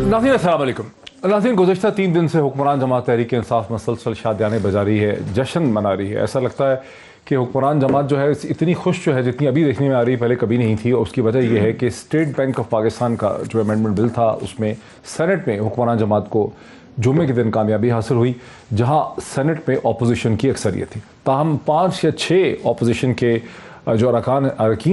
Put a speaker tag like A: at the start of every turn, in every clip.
A: नाज़रीन अस्सलाम वालेकुम। नाज़रीन, गुज़श्ता 3 दिन से हुक्मरान जमात तहरीक इंसाफ मसलसल शादियाने बजा रही है, जश्न मना रही है। ऐसा लगता है कि हुक्मरान जमात जो है इतनी खुश जो है जितनी अभी देखने में आ रही है, पहले कभी नहीं थी। और उसकी वजह यह है कि स्टेट बैंक ऑफ पाकिस्तान का जो अमेंडमेंट बिल था उसमें सेनेट में हुक्मरान जमात को जुम्मे के दिन कामयाबी हासिल हुई, जहाँ सेनेट में अपोजिशन की अक्सरियत थी। ताहम 5 या 6 अपोजिशन के जो अरकान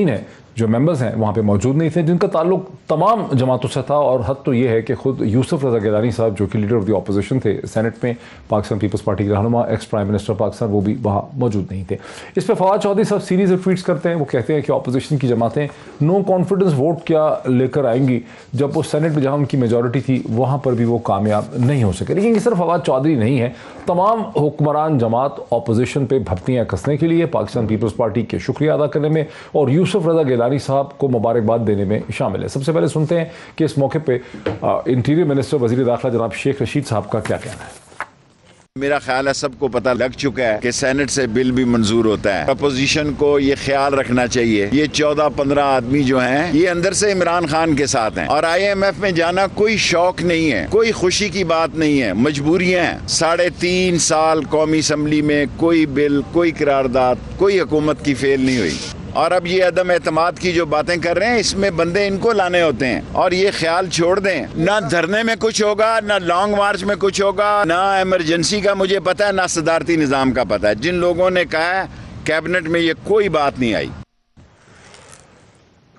A: हैं, जो मेंबर्स हैं, वहाँ पे मौजूद नहीं थे, जिनका ताल्लुक तमाम जमातों से था। और हद तो ये है कि खुद यूसुफ रज़ा गिलानी साहब, जो कि लीडर ऑफ द अपोजिशन थे सेनेट में, पाकिस्तान पीपल्स पार्टी के रहनुमा, एक्स प्राइम मिनिस्टर पाकिस्तान, वो भी वहाँ मौजूद नहीं थे। इस पर फवाद चौधरी साहब सीरीज़ ऑफ ट्वीट्स करते हैं। वो कहते हैं कि अपोजिशन की जमातें नो कॉन्फिडेंस वोट क्या लेकर आएंगी, जब वो सेनेट में जहाँ उनकी मेजॉरिटी थी वहाँ पर भी वो कामयाब नहीं हो सके। लेकिन ये सिर्फ फवाद चौधरी नहीं है, तमाम हुक्मरान जमात अपोजिशन पे भपतियाँ कसने के लिए, पाकिस्तान पीपल्स पार्टी के शुक्रिया अदा करने में और यूसुफ रज़ा गिलानी साहब को मुबारकबाद देने में शामिल है। सबसे पहले सुनते हैं कि इस मौके पे इंटीरियर मिनिस्टर वज़ीर दाखिला जनाब शेख रशीद साहब का क्या कहना है।
B: मेरा ख्याल है सबको पता लग चुका है कि सेनेट से बिल भी मंजूर होता है। अपोजिशन को ये ख्याल रखना चाहिए, ये 14-15 आदमी जो हैं ये अंदर से इमरान खान के साथ हैं और IMF में जाना कोई शौक नहीं है, कोई खुशी की बात नहीं है, मजबूरियां हैं। 3.5 साल कौमी असम्बली में कोई बिल, कोई करारदाद, कोई हुकूमत की फेल नहीं हुई। और अब ये अदम एतमाद की जो बातें कर रहे हैं, इसमें बंदे इनको लाने होते हैं। और ये ख्याल छोड़ दें, ना धरने में कुछ होगा, ना लॉन्ग मार्च में कुछ होगा, ना इमरजेंसी का मुझे पता है, ना सदारती निज़ाम का पता है। जिन लोगों ने कहा है कैबिनेट में ये कोई बात नहीं आई।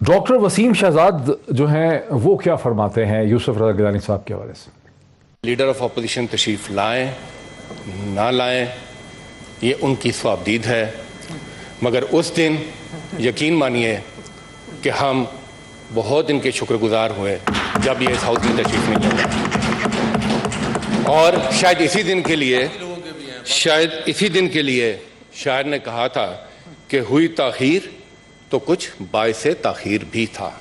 A: डॉक्टर वसीम शहजाद जो हैं वो क्या फरमाते हैं यूसुफ रज़ा गिलानी साहब के हवाले से।
C: लीडर ऑफ अपोजिशन तशरीफ लाएं ना लाएं ये उनकी स्वाबदीद है, मगर उस दिन यकीन मानिए कि हम बहुत इनके शुक्रगुजार हुए जब ये इस हाउस में तशरीफ नहीं लाए। और शायद इसी दिन के लिए शायर ने कहा था कि हुई ताखीर तो कुछ बाइसे ताखीर भी था।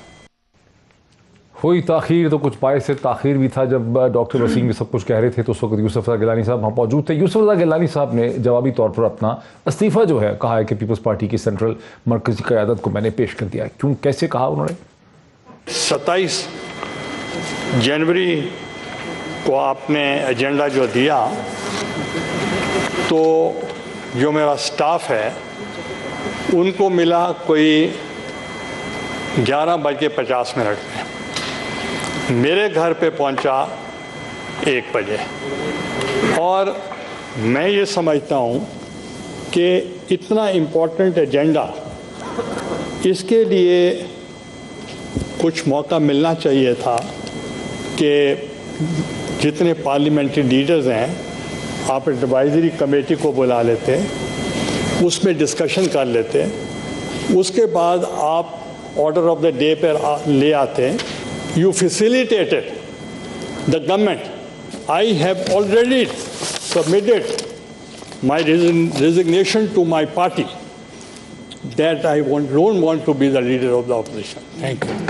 A: हुई ताखीर तो कुछ बाइस से ताखीर भी था। जब डॉक्टर वसीम सब कुछ कह रहे थे तो उस वक्त यूसुफ रज़ा गिलानी साहब वहाँ मौजूद थे। यूसुफ रज़ा गिलानी साहब ने जवाबी तौर पर अपना इस्तीफ़ा जो है कहा है कि पीपल्स पार्टी की सेंट्रल मरकज़ी क़यादत को मैंने पेश कर दिया। क्यों, कैसे कहा उन्होंने?
D: 27 जनवरी को आपने एजेंडा जो दिया तो जो मेरा स्टाफ है उनको मिला कोई 11:50 में। मेरे घर पे पहुंचा 1 बजे। और मैं ये समझता हूँ कि इतना इम्पोर्टेंट एजेंडा, इसके लिए कुछ मौका मिलना चाहिए था कि जितने पार्लियामेंट्री लीडर्स हैं आप एडवाइजरी कमेटी को बुला लेते, उसमें डिस्कशन कर लेते, उसके बाद आप ऑर्डर ऑफ द डे पर ले आते। You facilitated the government. I have already submitted my resignation to my party that I don't want to be the leader of the opposition. Thank you.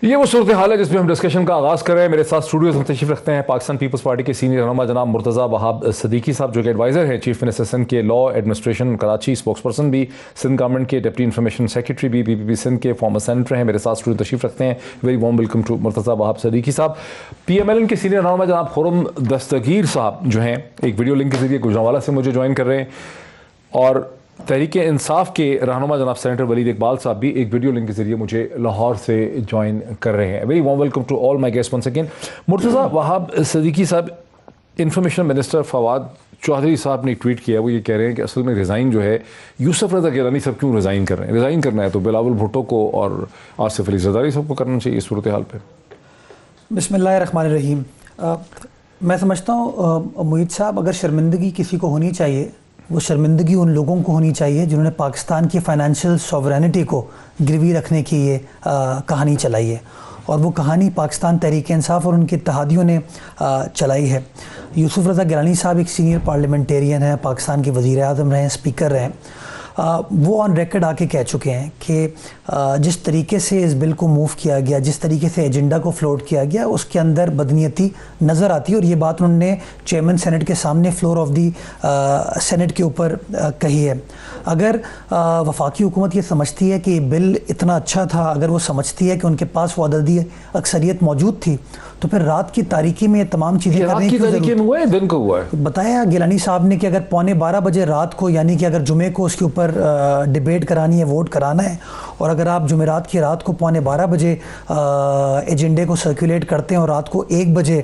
A: ये वो सूरत हाल है जिसमें हम डिस्कशन का आगाज़ कर रहे हैं। मेरे साथ स्टूडियो में तशरीफ़ रखते हैं पाकिस्तान पीपल्स पार्टी के सीनियर रहनुमा जनाब मुर्तज़ा वहाब सदीकी साहब, जो कि एडवाइज़र हैं चीफ मिनिस्टर सिंध के law administration Karachi, spokes person भी सिंध गवर्नमेंट के, डिप्टी इंफॉर्मेशन सेक्रेटरी भी PPP सिंध के, फॉर्मर सेनेटर हैं। मेरे साथ स्टूडियो तशरीफ़ रखते हैं। Very warm welcome to Murtaza Wahab Siddiqui sahab. PMLN के सीनियर रहनुमा जनाब खुर्रम दस्तगीर साहब जो हैं एक वीडियो लिंक के ज़रिए गुजरांवाला से मुझे ज्वाइन कर रहे हैं, और तहरीक इंसाफ के रहनुमा जनाब सेनेटर वलीद इकबाल साहब भी एक वीडियो लिंक के जरिए मुझे लाहौर से ज्वाइन कर रहे हैं। Very warm welcome to all my guest once again. Murtaza Wahab Siddiqui sahab, information minister Fawad Chaudhary साहब ने ट्वीट किया, वो ये कह रहे हैं कि असल में रिज़ाइन जो है यूसुफ रज़ा गिलानी साहब क्यों रिज़ाइन कर रहे हैं? रिज़ाइन करना है तो बिलावल भुट्टो को और आसिफ अली ज़रदारी साहब को करना चाहिए इस सूरत हाल पर।
E: बिस्मिल्लाहिर्रहमानिर्रहीम। मैं समझता हूँ मुईद साहब, अगर शर्मिंदगी किसी को होनी चाहिए वो शर्मिंदगी उन लोगों को होनी चाहिए जिन्होंने पाकिस्तान की फ़ाइनेंशियल सॉवरेनिटी को गिरवी रखने की ये कहानी चलाई है। और वो कहानी पाकिस्तान तहरीक इंसाफ और उनके इत्तेहादियों ने चलाई है। यूसुफ रज़ा गिलानी साहब एक सीनियर पार्लियामेंटेरियन है, पाकिस्तान के वज़ीर आज़म रहे हैं, स्पीकर रहे हैं, वो ऑन रिकॉर्ड आके कह चुके हैं कि जिस तरीके से इस बिल को मूव किया गया, जिस तरीके से एजेंडा को फ्लोट किया गया, उसके अंदर बदनीयती नज़र आती है। और ये बात उन्होंने चेयरमैन सेनेट के सामने फ्लोर ऑफ दी सेनेट के ऊपर कही है। अगर वफाकी हुकूमत ये समझती है कि बिल इतना अच्छा था, अगर वो समझती है कि उनके पास वो अददी अक्सरियत मौजूद थी, तो फिर रात की तारीकी में ये तमाम चीज़ें करने की
A: तारीकी में हुआ है, दिन को हुआ है।
E: बताया गिलानी साहब ने कि अगर 12:15 बजे रात को, यानी कि अगर जुमे को उसके ऊपर डिबेट करानी है, वोट कराना है, और अगर आप जुमेरात की रात को 12:15 बजे एजेंडे को सर्कुलेट करते हैं और रात को 1 बजे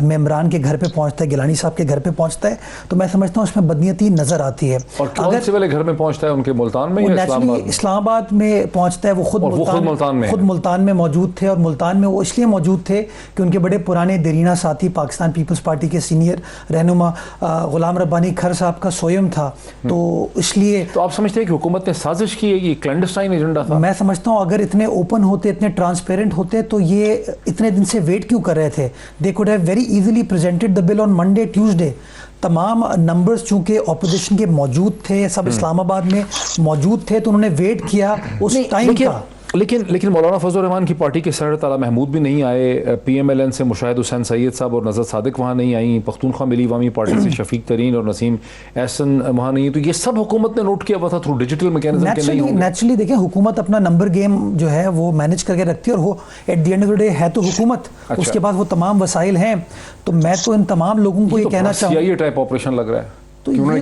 E: मेम्बरान के घर पे पहुंचता है, गिलानी साहब के घर पे पहुंचता है, तो मैं समझता हूँ उसमें बदनीयती नज़र आती है।
A: और कौन से वाले घर में पहुंचता है? उनके मुल्तान में या
E: इस्लामाबाद में पहुंचता है। वो खुद मुल्तान में मौजूद थे, और मुल्तान में वो इसलिए मौजूद थे कि उनके बड़े पुराने देरीना साथी पाकिस्तान पीपल्स पार्टी के सीनियर रहनुमा गुलाम रब्बानी खर साहब का सोयम था, तो इसलिए।
A: तो आप समझते हैं कि हुकूमत ने साजिश की है, ये क्लैंडस्टाइन एजेंडा था?
E: मैं समझता हूँ अगर इतने ओपन होते, इतने ट्रांसपेरेंट होते, तो ये इतने दिन से वेट क्यों कर रहे थे? They could have very easily presented the bill on Monday, Tuesday. तमाम नंबर्स चूंकि ऑपोजिशन के मौजूद थे, सब इस्लामाबाद में मौजूद थे, तो उन्होंने वेट किया उस टाइम का।
A: लेकिन मौलाना फजल रहमान की पार्टी के सदर ताला महमूद भी नहीं आए, PMLN से मुशाहिद हुसैन सैयद साहब और नज़र सादिक वहाँ नहीं आई, पख्तूनख्वा मिली अवामी पार्टी से शफीक तरीन और नसीम एहसन वहाँ नहीं, तो ये सब हुकूमत ने नोट किया हुआ था थ्रू डिजिटल मैकेनिज्म के नहीं होंगे।
E: नेचुरली देखें, हुकूमत अपना नंबर गेम जो है वो मैनेज करके रखती है, और वो at the end of the day है तो हुकूमत। अच्छा। उसके बाद वो तमाम वसाइल हैं, तो मैं तो इन तमाम लोगों को ये कहना चाहूँगा,
A: CIA टाइप ऑपरेशन लग रहा है तो उन्होंने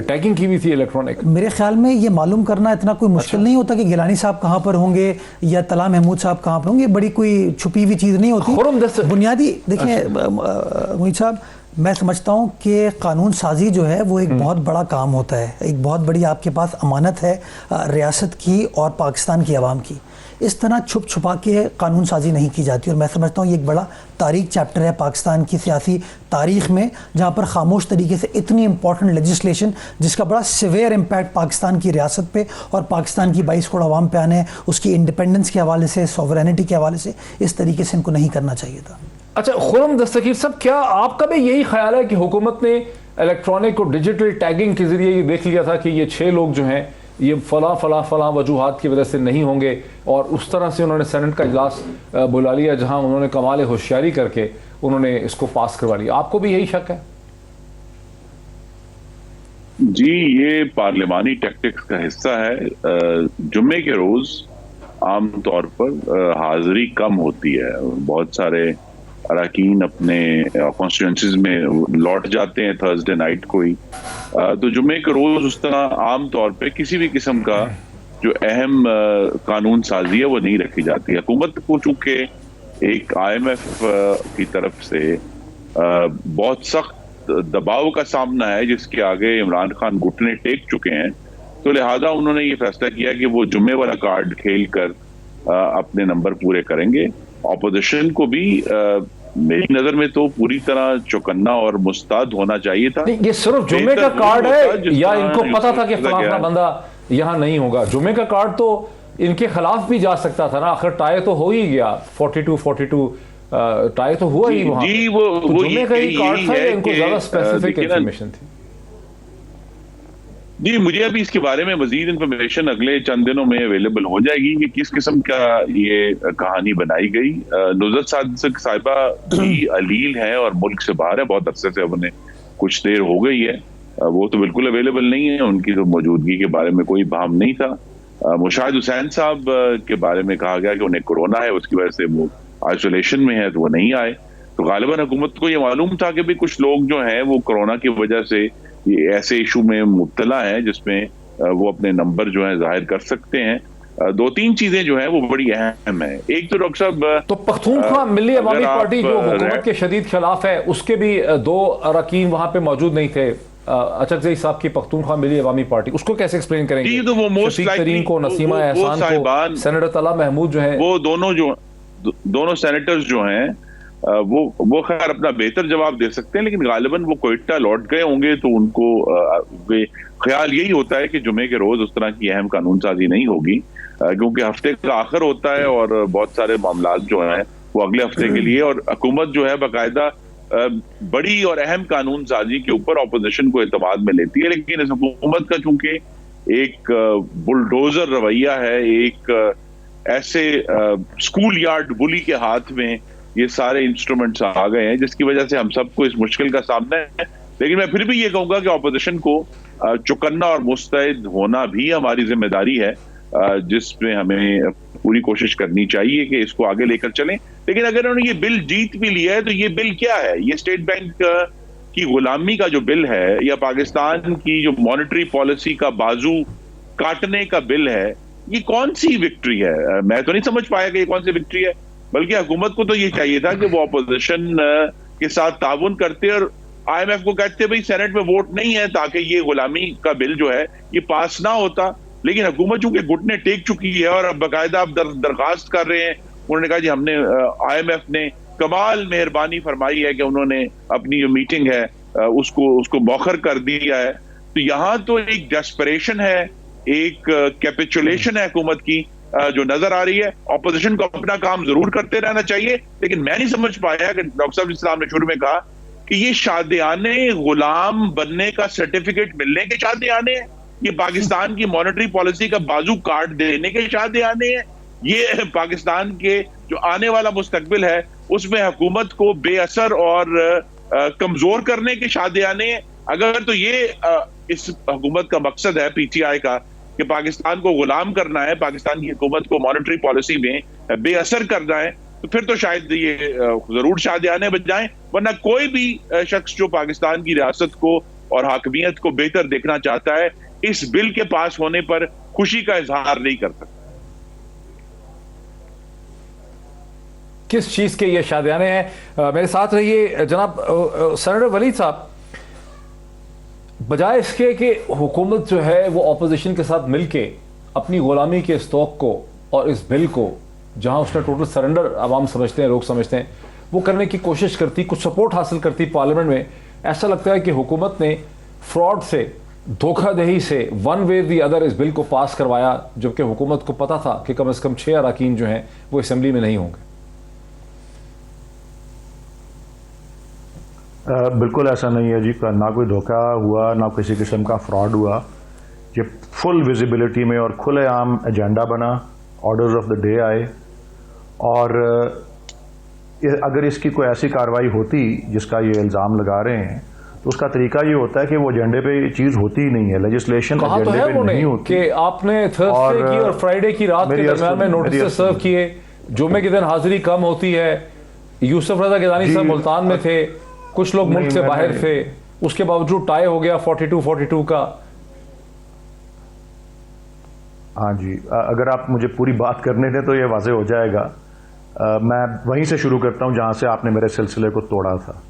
A: टैगिंग की भी थी इलेक्ट्रॉनिक।
E: मेरे ख्याल में ये मालूम करना इतना कोई मुश्किल नहीं होता कि गिलानी साहब कहाँ पर होंगे या तला महमूद साहब कहाँ पर होंगे, बड़ी कोई छुपी हुई चीज़ नहीं होती। बुनियादी देखिए मोहित साहब, मैं समझता हूँ कि कानून साजी जो है वो एक बहुत बड़ा काम होता है, एक बहुत बड़ी आपके पास अमानत है रियासत की और पाकिस्तान की आवाम की। इस तरह छुप छुपा के कानून साजी नहीं की जाती, और मैं समझता हूँ ये एक बड़ा तारीख चैप्टर है पाकिस्तान की सियासी तारीख में, जहाँ पर खामोश तरीके से इतनी इंपॉर्टेंट लेजिस्लेशन जिसका बड़ा सिवियर इम्पैक्ट पाकिस्तान की रियासत पे और पाकिस्तान की 22 करोड़ आवाम पे आने हैं, उसकी इंडिपेंडेंस के हवाले से, सॉवरेनिटी के हवाले से, इस तरीके से इनको नहीं करना चाहिए था।
A: अच्छा खुर्रम दस्तगीर साहब, क्या आपका भी यही ख्याल है कि हुकूमत ने इलेक्ट्रॉनिक और डिजिटल टैगिंग के जरिए ये देख लिया था कि ये 6 लोग जो हैं ये फला वजूहात की वजह से नहीं होंगे, और उस तरह से उन्होंने सेनेट का इजलास बुला लिया जहां उन्होंने कमाल होशियारी करके उन्होंने इसको पास करवा लिया? आपको भी यही शक है?
F: जी, ये पार्लिमानी टैक्टिक्स का हिस्सा है। जुम्मे के रोज आम तौर पर हाजिरी कम होती है, बहुत सारे अरकान अपने कॉन्स्टिट्यूंसीज में लौट जाते हैं थर्सडे नाइट को ही, तो जुम्मे के रोज उस तरह आम तौर पे किसी भी किस्म का जो अहम कानून साजी है वो नहीं रखी जाती। हुकूमत को चूंकि एक IMF की तरफ से बहुत सख्त दबाव का सामना है जिसके आगे इमरान खान घुटने टेक चुके हैं, तो लिहाजा उन्होंने ये फैसला किया कि वो जुम्मे वाला कार्ड खेल कर अपने नंबर पूरे करेंगे। ऑपोजिशन को भी मेरी नजर में तो पूरी तरह चौकन्ना और मुस्ताद होना चाहिए था।
A: ये सिर्फ जुम्मे का कार्ड है या इनको पता था कि फलाना बंदा यहाँ नहीं होगा? जुम्मे का कार्ड तो इनके खिलाफ भी जा सकता था ना, आखिर टाई तो हो ही गया, 42 टाई तो हुआ ही वहां।
F: जी, वो
A: जुम्मे का ही कार्ड था या इनको ज्यादा स्पेसिफिक इंफॉर्मेशन थी?
F: जी, मुझे अभी इसके बारे में मजीद इंफॉर्मेशन अगले चंद दिनों में अवेलेबल हो जाएगी कि किस किस्म का ये कहानी बनाई गई। नुज़रत सादिक साहिबा भी अलील है और मुल्क से बाहर है, बहुत अरसे से, उन्हें कुछ देर हो गई है, वो तो बिल्कुल अवेलेबल नहीं है, उनकी तो मौजूदगी के बारे में कोई बहम नहीं था। मुशाहिद हुसैन साहब के बारे में कहा गया कि उन्हें कोरोना है, उसकी वजह से वो आइसोलेशन में है, तो वो नहीं आए। तो गालिबन हुकूमत को ये मालूम था कि भी कुछ लोग जो हैं वो कोरोना की वजह से ये ऐसे इशू में मुब्तला है जिसमें वो अपने नंबर जो है जाहिर कर सकते हैं। 2-3 चीजें जो है वो बड़ी अहम है। एक तो डॉक्टर साहब,
A: तो पख्तूनख्वा मिल्ली अवामी पार्टी जो हुकूमत के शदीद खिलाफ है, उसके भी 2 अरकान वहां पे मौजूद नहीं थे। अचकज़ई साहब की पख्तूनख्वा मिल्ली अवामी पार्टी, उसको कैसे एक्सप्लेन करेंगे?
F: तो वो मोस्ट
A: तरीन को, नसीमा एहसान को, सेनेटर तला महमूद जो है, वो
F: दोनों सेनेटर्स जो हैं वो खैर अपना बेहतर जवाब दे सकते हैं, लेकिन गालिबन वो कोयटा लौट गए होंगे, तो उनको ख्याल यही होता है कि जुमे के रोज उस तरह की अहम कानून साजी नहीं होगी, क्योंकि हफ्ते का आखिर होता है और बहुत सारे मामला जो हैं वो अगले हफ्ते के लिए, और हुकूमत जो है बाकायदा बड़ी और अहम कानून साजी के ऊपर ऑपोजिशन को एतमाद में लेती है। लेकिन इस हुकूमत का चूंकि एक बुलडोजर रवैया है, एक ऐसे स्कूल यार्ड बुली के हाथ में ये सारे इंस्ट्रूमेंट्स आ गए हैं जिसकी वजह से हम सबको इस मुश्किल का सामना है। लेकिन मैं फिर भी ये कहूंगा कि ऑपोजिशन को चौकन्ना और मुस्तैद होना भी हमारी जिम्मेदारी है, जिसमें हमें पूरी कोशिश करनी चाहिए कि इसको आगे लेकर चलें। लेकिन अगर उन्होंने ये बिल जीत भी लिया है तो ये बिल क्या है? ये स्टेट बैंक की गुलामी का जो बिल है या पाकिस्तान की जो मॉनेटरी पॉलिसी का बाजू काटने का बिल है, ये कौन सी विक्ट्री है? मैं तो नहीं समझ पाया कि ये कौन सी विक्ट्री है। बल्कि हुकूमत को तो ये चाहिए था कि वो अपोजिशन के साथ ताउन करते और IMF को कहते भाई सेनेट में वोट नहीं है ताकि ये गुलामी का बिल जो है ये पास ना होता। लेकिन हुकूमत चूंकि घुटने टेक चुकी है और अब बाकायदा आप दरखास्त कर रहे हैं, उन्होंने कहा जी हमने IMF ने कमाल मेहरबानी फरमाई है कि उन्होंने अपनी जो मीटिंग है उसको मौखर कर दिया है। तो यहाँ तो एक डेस्परेशन है, एक कैपिचुलेशन है हुकूमत की जो नजर आ रही है। ऑपोजिशन को अपना काम जरूर करते रहना चाहिए, लेकिन मैं नहीं समझ पाया कि डॉक्टर साहब इस्लाम ने शुरू में कहा कि ये शादियाने गुलाम बनने का सर्टिफिकेट मिलने के शादियाने हैं, ये पाकिस्तान की मॉनेटरी पॉलिसी का बाजू काट देने के शादियाने हैं, ये पाकिस्तान के जो आने वाला मुस्तकबिल है उसमें हुकूमत को बेअसर और कमजोर करने के शादियाने हैं। अगर तो ये इस हुकूमत का मकसद है PTI का कि पाकिस्तान को गुलाम करना है, पाकिस्तान की हुकूमत को मॉनेटरी पॉलिसी में बेअसर करना है, तो फिर तो शायद ये जरूर शादियाने बच जाएं। वरना कोई भी शख्स जो पाकिस्तान की रियासत को और हाकमियत को बेहतर देखना चाहता है इस बिल के पास होने पर खुशी का इजहार नहीं कर सकता।
A: किस चीज के ये शादियाने हैं? मेरे साथ रहिए जनाब सेनेटर वलीद साहब। बजाय इसके कि हुकूमत जो है वो ऑपोजिशन के साथ मिलके अपनी गुलामी के स्टॉक को और इस बिल को, जहां उसने टोटल सरेंडर आवाम समझते हैं, लोग समझते हैं, वो करने की कोशिश करती, कुछ सपोर्ट हासिल करती पार्लियामेंट में, ऐसा लगता है कि हुकूमत ने फ्रॉड से, धोखाधड़ी से वन वे दी अदर इस बिल को पास करवाया, जबकि हुकूमत को पता था कि कम से कम 6 अरकान जो हैं वो असेंबली में नहीं होंगे।
G: बिल्कुल ऐसा नहीं है जी, ना कोई धोखा हुआ, ना किसी किस्म का फ्रॉड हुआ। ये फुल विजिबिलिटी में और खुलेआम एजेंडा बना, ऑर्डर्स ऑफ द डे आए, और अगर इसकी कोई ऐसी कार्रवाई होती जिसका ये इल्ज़ाम लगा रहे हैं तो उसका तरीका ये होता है कि वो एजेंडे पे ये चीज़ होती ही नहीं है, लेजिस्लेशन एजेंडे पे नहीं होती।
A: कि आपने थर्सडे की और फ्राइडे की रात के दरमियान में नोटिस सर्व किए, जुम्मे के दिन हाजिरी कम होती है, यूसुफ रजा गिलानी साहब मुल्तान में थे, कुछ लोग मुल्क से बाहर थे, उसके बावजूद टाई हो गया 42-42 का।
G: हाँ जी, अगर आप मुझे पूरी बात करने दें तो ये वाज़ेह हो जाएगा। मैं वहीं से शुरू करता हूं जहां से आपने मेरे सिलसिले को तोड़ा था।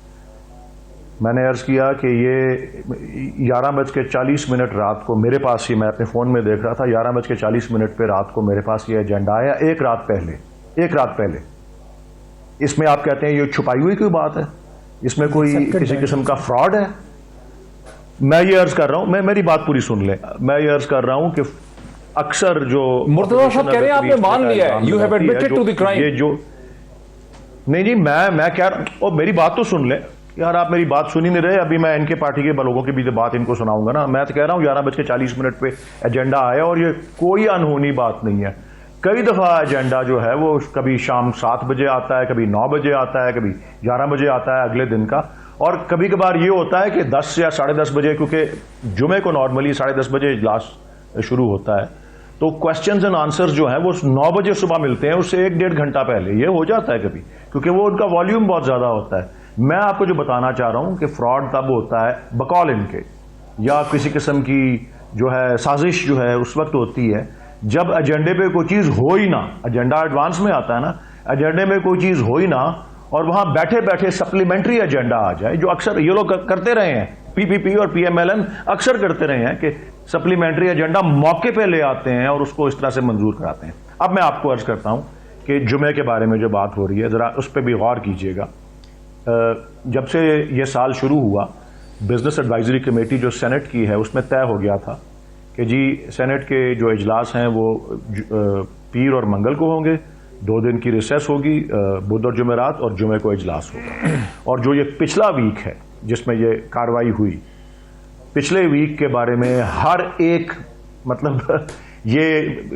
G: मैंने अर्ज किया कि ये 11:40 रात को मेरे पास ही, मैं अपने फ़ोन में देख रहा था, 11:40 पे रात को मेरे पास ये एजेंडा आया, एक रात पहले। इसमें आप कहते हैं ये छुपाई हुई कोई बात है, इसमें कोई किसी किस्म का फ्रॉड है? मैं ये अर्ज कर रहा हूं, मेरी बात पूरी सुन लें। मैं ये अर्ज कर रहा हूं कि अक्सर जो
A: मुर्तजा साहब कह रहे हैं आपने मान लिया है, you have admitted to the crime.
G: ये जो नहीं जी, मैं कह रहा हूं, मेरी बात तो सुन ले यार, आप मेरी बात सुन ही नहीं रहे। अभी मैं इनके पार्टी के लोगों की भी तो बात इनको सुनाऊंगा ना। मैं तो कह रहा हूं 11:40 पे एजेंडा आया और ये कोई अनहोनी बात नहीं है। कई दफा एजेंडा जो है वो कभी शाम 7 बजे आता है, कभी 9 बजे आता है, कभी 11 बजे आता है अगले दिन का, और कभी कभार ये होता है कि 10 या 10:30 बजे, क्योंकि जुमे को नॉर्मली 10:30 बजे इजलास शुरू होता है, तो क्वेश्चंस एंड आंसर्स जो है वो 9 बजे सुबह मिलते हैं, उससे 1-1.5 घंटा पहले ये हो जाता है कभी, क्योंकि वो उनका वॉल्यूम बहुत ज्यादा होता है। मैं आपको जो बताना चाह रहा हूं कि फ्रॉड तब होता है बकौल इनके, या किसी किस्म की जो है साजिश जो है उस वक्त होती है जब एजेंडे पे कोई चीज हो ही ना, एजेंडा एडवांस में आता है ना, एजेंडे में कोई चीज हो ही ना, और वहां बैठे बैठे सप्लीमेंट्री एजेंडा आ जाए, जो अक्सर ये लोग करते रहे हैं, PPP और PMLN अक्सर करते रहे हैं कि सप्लीमेंट्री एजेंडा मौके पे ले आते हैं और उसको इस तरह से मंजूर कराते हैं। अब मैं आपको अर्ज करता हूं कि जुमे के बारे में जो बात हो रही है, जरा उस पर भी गौर कीजिएगा। जब से ये साल शुरू हुआ, बिजनेस एडवाइजरी कमेटी जो सेनेट की है उसमें तय हो गया था कि जी सेनेट के जो इजलास हैं वो पीर और मंगल को होंगे, 2 दिन की रिसेस होगी, बुध और जुमेरात, और जुमे को इजलास होगा। और जो ये पिछला वीक है जिसमें ये कार्रवाई हुई, पिछले वीक के बारे में हर एक मतलब ये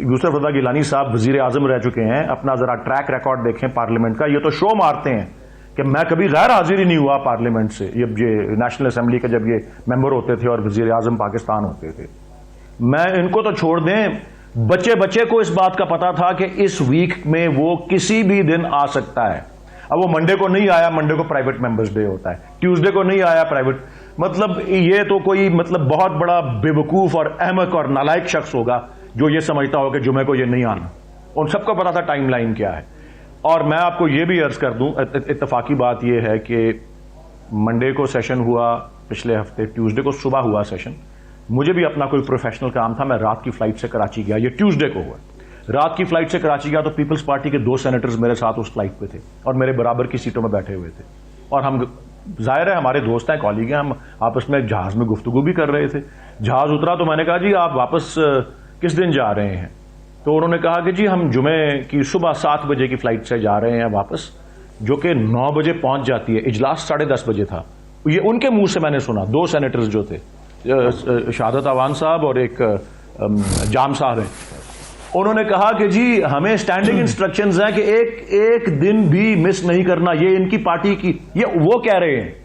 G: यूसुफ रज़ा गिलानी साहब वजीर आजम रह चुके हैं, अपना जरा ट्रैक रिकॉर्ड देखें पार्लियामेंट का, ये तो शो मारते हैं कि मैं कभी गैर हाजिर ही नहीं हुआ पार्लियामेंट से, ये नेशनल असेंबली के जब ये मेंबर होते थे और वजीर आजम पाकिस्तान होते थे। मैं इनको तो छोड़ दें, बच्चे बच्चे को इस बात का पता था कि इस वीक में वो किसी भी दिन आ सकता है। अब वो मंडे को नहीं आया, मंडे को प्राइवेट मेंबर्स डे होता है, ट्यूसडे को नहीं आया प्राइवेट, मतलब ये तो कोई मतलब बहुत बड़ा बेवकूफ और अहमक और नालायक शख्स होगा जो ये समझता हो कि जुमे को ये नहीं आना। उन सबको पता था टाइमलाइन क्या है। और मैं आपको ये भी अर्ज कर दूं, इत्तफाकी बात ये है कि मंडे को सेशन हुआ पिछले हफ्ते, ट्यूसडे को सुबह हुआ सेशन। मुझे भी अपना कोई प्रोफेशनल काम था, मैं रात की फ्लाइट से कराची गया, ये ट्यूसडे को हुआ। रात की फ्लाइट से कराची गया तो पीपल्स पार्टी के 2 सेनेटर्स मेरे साथ उस फ्लाइट पे थे और मेरे बराबर की सीटों में बैठे हुए थे। और हम, जाहिर है हमारे दोस्त हैं, कॉलीग हैं, हम आपस में जहाज में गुफ्तगू भी कर रहे थे। जहाज उतरा तो मैंने कहा जी आप वापस किस दिन जा रहे हैं? तो उन्होंने कहा कि जी हम जुमे की सुबह 7 बजे की फ्लाइट से जा रहे हैं वापस, जो कि 9 बजे पहुंच जाती है। इजलास 10:30 बजे था। ये उनके मुंह से मैंने सुना, 2 सेनेटर्स जो थे, शहादत अवान साहब और एक जाम साहब हैं, उन्होंने कहा कि जी हमें स्टैंडिंग इंस्ट्रक्शंस हैं कि एक दिन भी मिस नहीं करना, ये इनकी पार्टी की, ये वो कह रहे हैं।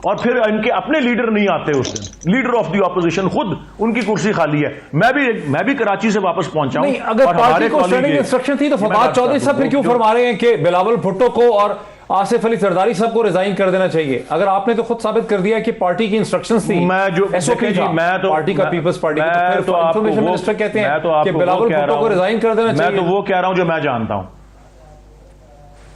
G: और फिर इनके अपने लीडर नहीं आते उस दिन, लीडर ऑफ द ऑपोजिशन खुद, उनकी कुर्सी खाली है। मैं भी कराची से वापस पहुंचा हूं।
A: नहीं, अगर पार्टी को स्टैंडिंग इंस्ट्रक्शन थी तो फवाद चौधरी साहब फिर क्यों फरमा रहे हैं कि बिलावल भुट्टो को और आसिफ अली सरदारी साहब को रिजाइन कर देना चाहिए? अगर आपने तो खुद साबित कर दिया कि पार्टी की इंस्ट्रक्शंस थी,
G: मैं जो
A: एसओपी जी, मैं तो पार्टी का पीपल्स पार्टी का, तो इंफॉर्मेशन मिनिस्टर कहते हैं कि बिलावल भुट्टो को रिजाइन कर देना चाहिए।
G: मैं तो वो कह रहा हूं जो मैं जानता हूं,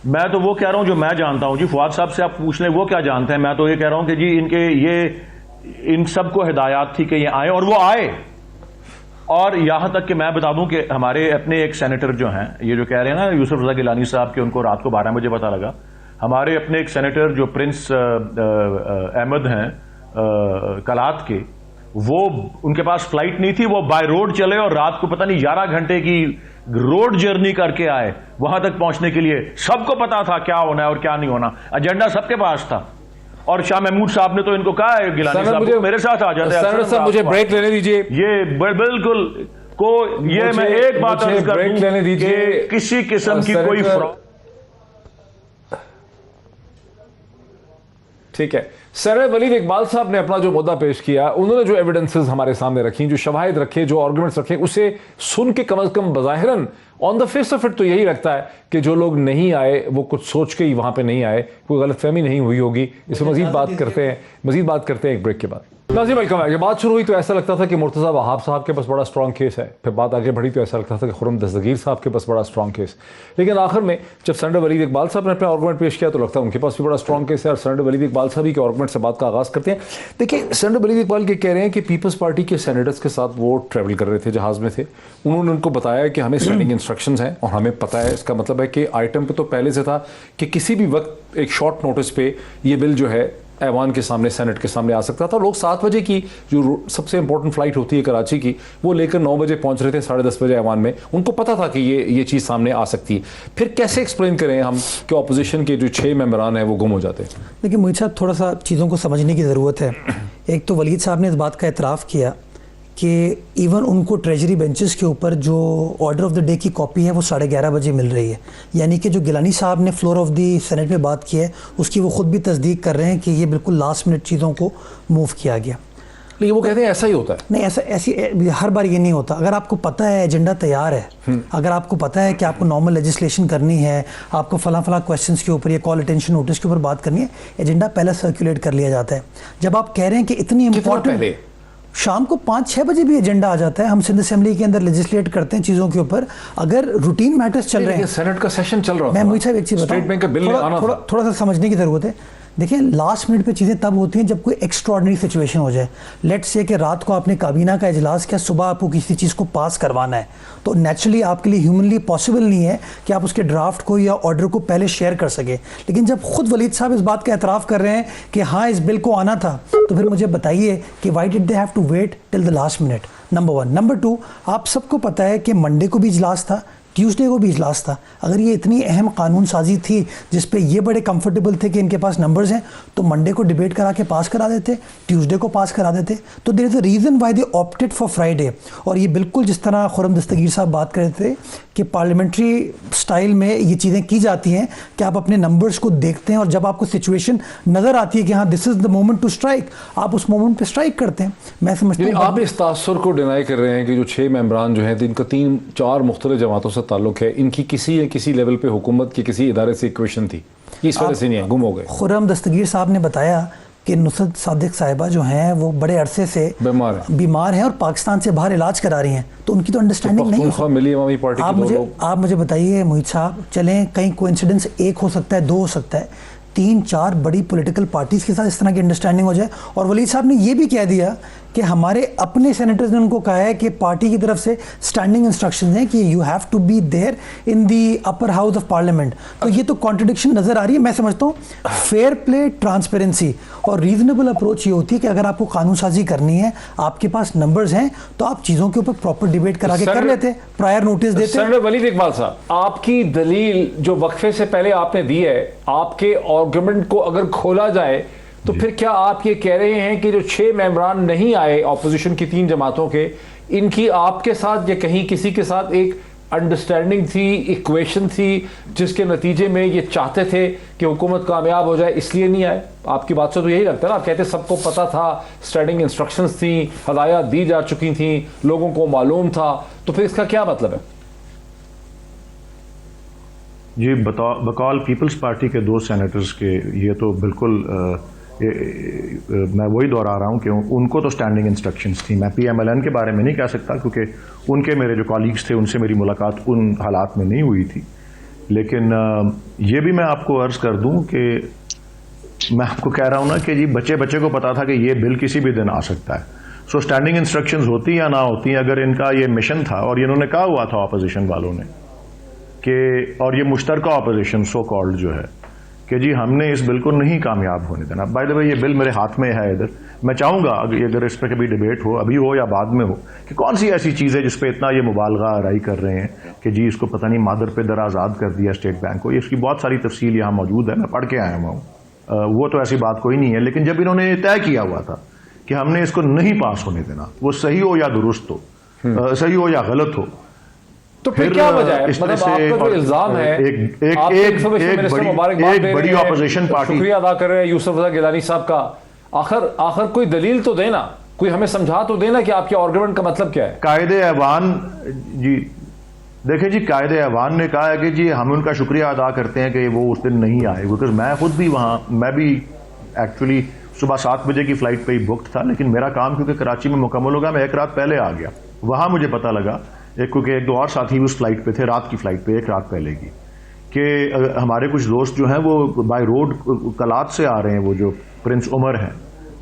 G: मैं तो वो कह रहा हूं जो मैं जानता हूं जी। फवाद साहब से आप पूछ लें वो क्या जानते हैं। मैं तो ये कह रहा हूं कि जी इनके ये इन सबको हिदायत थी कि ये आए और वो आए। और यहां तक कि मैं बता दूं कि हमारे अपने एक सेनेटर जो हैं, ये जो कह रहे हैं ना यूसुफ रज़ा गिलानी साहब के उनको रात को 12 बजे पता लगा, हमारे अपने एक सेनेटर जो प्रिंस अहमद हैं कलात के, वो उनके पास फ्लाइट नहीं थी, वो बाय रोड चले और रात को पता नहीं 11 घंटे की रोड जर्नी करके आए वहां तक पहुंचने के लिए। सबको पता था क्या होना है और क्या नहीं होना, एजेंडा सबके पास था। और शाह महमूद साहब ने तो इनको कहा है गिलानी साहब को मेरे साथ आ जाते हैं।
A: सर मुझे ब्रेक लेने दीजिए।
G: ये बिल्कुल को ये मैं एक बात अर्ज कर दूं,
A: लेने दीजिए,
G: किसी किस्म की कोई फ्रॉड।
A: ठीक है, सर वलीद इकबाल साहब ने अपना जो मुद्दा पेश किया, उन्होंने जो एविडेंसेस हमारे सामने रखी, जो शवाहिद रखे, जो आर्गुमेंट्स रखे, उसे सुन के कम अज कम बज़ाहिरन on the face of it तो यही लगता है कि जो लोग नहीं आए वो कुछ सोच के ही वहां पे नहीं आए, कोई गलतफहमी नहीं हुई होगी। इसे मजीद बात करते हैं एक ब्रेक के बाद। नाज़रीन वेलकम है। जब बात शुरू हुई तो ऐसा लगता था कि मुर्तज़ा वहाब साहब के पास बड़ा स्ट्रॉन्ग केस है, फिर बात आगे बढ़ी तो ऐसा लगता था कि खुर्रम दस्तगीर साहब के पास बड़ा स्ट्रॉन्ग केस, लेकिन आखिर में जब सेनेटर वलीद इकबाल साहब ने अपना आर्गुमेंट पेश किया तो लगता है उनके पास भी बड़ा स्ट्रॉन्ग केस है। और सेनेटर वलीद इकबाल साहब ही के आर्गुमेंट से बात का आगाज़ करते हैं। देखिए, सेनेटर वलीद इकबाल के कह रहे हैं कि पीपल्स पार्टी के सेनेटर्स के साथ वो ट्रैवल कर रहे थे, जहाज़ में थे, उन्होंने उनको बताया कि हमें स्टैंडिंग इंस्ट्रक्शंस हैं और हमें पता है। इसका मतलब है कि आइटम पे तो पहले से था कि किसी भी वक्त एक शॉर्ट नोटिस पे ये बिल जो है ऐवान के सामने, सेनेट के सामने आ सकता था। लोग 7 बजे की जो सबसे इंपॉर्टेंट फ्लाइट होती है कराची की, वो लेकर 9 बजे पहुंच रहे थे, 10:30 बजे ऐवान में। उनको पता था कि ये चीज़ सामने आ सकती है। फिर कैसे एक्सप्लेन करें हम कि अपोजिशन के जो 6 मेंबरान हैं वो गुम हो जाते हैं?
E: देखिए मुझे साहब, थोड़ा सा चीज़ों को समझने की ज़रूरत है। एक तो वलीद साहब ने इस बात का एतराफ़ किया कि इवन उनको ट्रेजरी बेंचेस के ऊपर जो ऑर्डर ऑफ द डे की कॉपी है वो 11:30 बजे मिल रही है, यानी कि जो गिलानी साहब ने फ्लोर ऑफ द सेनेट में बात की है उसकी वो खुद भी तस्दीक कर रहे हैं कि ये बिल्कुल लास्ट मिनट चीज़ों को मूव किया गया।
A: लेकिन वो कहते हैं ऐसा ही होता है।
E: नहीं, ऐसी हर बार ये नहीं होता। अगर आपको पता है एजेंडा तैयार है, अगर आपको पता है कि आपको नॉर्मल लेजिस्लेशन करनी है, आपको फला क्वेश्चंस के ऊपर या कॉल अटेंशन नोटिस के ऊपर बात करनी है, एजेंडा पहले सर्कुलेट कर लिया जाता है। जब आप कह रहे हैं कि इतनी इंपॉर्टेंट, शाम को 5-6 बजे भी एजेंडा आ जाता है। हम सिंध असेंबली के अंदर लेजिस्लेट करते हैं चीज़ों के ऊपर, अगर रूटीन मैटर्स चल रहे हैं।
A: सेनेट का सेशन चल रहा है।
E: मैं मुझे एक चीज़ बताऊं, थोड़ा सा समझने की ज़रूरत है। देखिए, लास्ट मिनट पे चीज़ें तब होती हैं जब कोई एक्स्ट्रॉर्डनरी सिचुएशन हो जाए। लेट्स से कि रात को आपने काबीना का इजलास किया, सुबह आपको किसी चीज़ को पास करवाना है, तो नेचुरली आपके लिए ह्यूमनली पॉसिबल नहीं है कि आप उसके ड्राफ्ट को या ऑर्डर को पहले शेयर कर सके। लेकिन जब खुद वलीद साहब इस बात का एतराफ़ कर रहे हैं कि हाँ इस बिल को आना था, तो फिर मुझे बताइए कि why did they have to wait till the last minute? Number 1। Number 2, आप सबको पता है कि मंडे को भी इजलास था, ट्यूसडे को भी इजलास था। अगर ये इतनी अहम कानून साजी थी जिस पे ये बड़े कंफर्टेबल थे कि इनके पास नंबर्स हैं, तो मंडे को डिबेट करा के पास करा देते, ट्यूसडे को पास करा देते। तो there is a reason why they opted for Friday. और ये बिल्कुल जिस तरह खुर्रम दस्तगीर साहब बात कर रहे थे कि पार्लियामेंट्री स्टाइल में ये चीज़ें की जाती हैं कि आप अपने नंबर्स को देखते हैं और जब आपको सिचुएशन नज़र आती है कि हाँ this is the moment to strike, आप उस मोमेंट पे स्ट्राइक करते हैं। मैं समझता हूँ
A: आप इस तासुर को डिनाई कर रहे हैं कि जो 6 मेंबरान जो हैं इनका 3-4 मुख्तलिफ जमातों से ताल्लुक़ है, इनकी किसी न किसी लेवल पे हुकूमत के किसी इदारे से इक्वेशन थी, इस वजह से नहीं है, गुम हो गए।
E: खुर्रम दस्तगीर साहब ने बताया कि नुसरत सादिक साहिबा जो हैं वो बड़े अरसे से बीमार हैं और पाकिस्तान से बाहर इलाज करा रही हैं, तो उनकी तो अंडरस्टैंडिंग नहीं है।
A: मिली अवामी पार्टी
E: आप मुझे बताइए मोहित साहब, चलें कहीं कोइंसिडेंस एक हो सकता है, 2 हो सकता है, 3-4 बड़ी पॉलिटिकल पार्टीज के साथ इस तरह की अंडरस्टैंडिंग हो जाए। और वलीद साहब ने ये भी कह दिया कि हमारे अपने सेनेटर्स ने उनको कहा है कि पार्टी की तरफ से स्टैंडिंग इंस्ट्रक्शंस हैं कि you have to be there in the upper house of parliament. तो ये तो कॉन्ट्रडिक्शन नजर आ रही है। मैं समझता हूँ फेयर प्ले, ट्रांसपेरेंसी और रीजनेबल अप्रोच ये होती है कि अगर आपको कानून साजी करनी है, आपके पास नंबर्स हैं, तो आप चीजों के ऊपर प्रॉपर डिबेट करा के कर लेते, प्रायर नोटिस देते।
A: सर वलीद इकबाल साहब, आपकी दलील जो वक्फे से पहले आपने दी है, आपके आर्गुमेंट को अगर खोला जाए तो फिर क्या आप ये कह रहे हैं कि जो 6 मेंबरान नहीं आए ऑपोजिशन की 3 जमातों के, इनकी आपके साथ या कहीं किसी के साथ एक अंडरस्टैंडिंग थी, इक्वेशन थी, जिसके नतीजे में ये चाहते थे कि हुकूमत कामयाब हो जाए, इसलिए नहीं आए? आपकी बात से तो यही लगता है ना, आप कहते सबको पता था, स्टैंडिंग इंस्ट्रक्शंस थी, हदायत दी जा चुकी थी, लोगों को मालूम था, तो फिर इसका क्या मतलब है?
G: जी, बकौल पीपल्स पार्टी के 2 सेनेटर्स के ये तो बिल्कुल मैं वही दोहरा रहा हूँ कि उनको तो स्टैंडिंग इंस्ट्रक्शंस थी। मैं PMLN के बारे में नहीं कह सकता क्योंकि उनके मेरे जो कॉलीग्स थे उनसे मेरी मुलाकात उन हालात में नहीं हुई थी। लेकिन ये भी मैं आपको अर्ज़ कर दूं कि मैं आपको कह रहा हूँ ना कि जी बच्चे को पता था कि ये बिल किसी भी दिन आ सकता है। सो स्टैंडिंग इंस्ट्रक्शंस होती या ना होती, अगर इनका ये मिशन था और इन्होंने कहा हुआ था अपोजिशन वालों ने कि, और ये मुश्तरका अपोजिशन सो कॉल्ड जो है कि जी हमने इस बिल को नहीं कामयाब होने देना। बाय द वे ये बिल मेरे हाथ में है इधर, मैं चाहूंगा अगर इस पर कभी डिबेट हो, अभी हो या बाद में हो, कि कौन सी ऐसी चीज़ है जिस पे इतना ये मुबालगा आराई कर रहे हैं कि जी इसको पता नहीं मादर पे दर आज़ाद कर दिया स्टेट बैंक को। इसकी बहुत सारी तफसील यहाँ मौजूद है, मैं पढ़ के आया हूँ, वो तो ऐसी बात कोई नहीं है। लेकिन जब इन्होंने तय किया हुआ था कि हमने इसको नहीं पास होने देना, वो सही हो या दुरुस्त हो, सही हो या गलत हो,
A: तो फिर क्या वजह है? मतलब आपका जो इल्जाम है,
G: एक बड़ी ऑपोजिशन पार्टी,
A: शुक्रिया अदा कर रहे हैं यूसुफ रजा गिलानी साहब का, आखिर कोई दलील तो देना, कोई हमें समझा तो देना कि आपके आर्गुमेंट का मतलब क्या है।
G: कायदे ऐवान जी, देखिए जी, कायदे ऐवान ने कहा है कि जी हम उनका शुक्रिया अदा करते हैं कि वो उस दिन नहीं आए, बिकॉज मैं खुद भी वहाँ, मैं भी एक्चुअली सुबह 7 बजे की फ्लाइट पे ही बुक्ड था, लेकिन मेरा काम क्योंकि कराची में मुकम्मल हो गया, मैं एक रात पहले आ गया। वहाँ मुझे पता लगा, क्योंकि 1-2 और साथी उस फ्लाइट पे थे, रात की फ्लाइट पे, एक रात पहले की, कि हमारे कुछ दोस्त जो हैं वो बाय रोड कलात से आ रहे हैं, वो जो प्रिंस उमर हैं,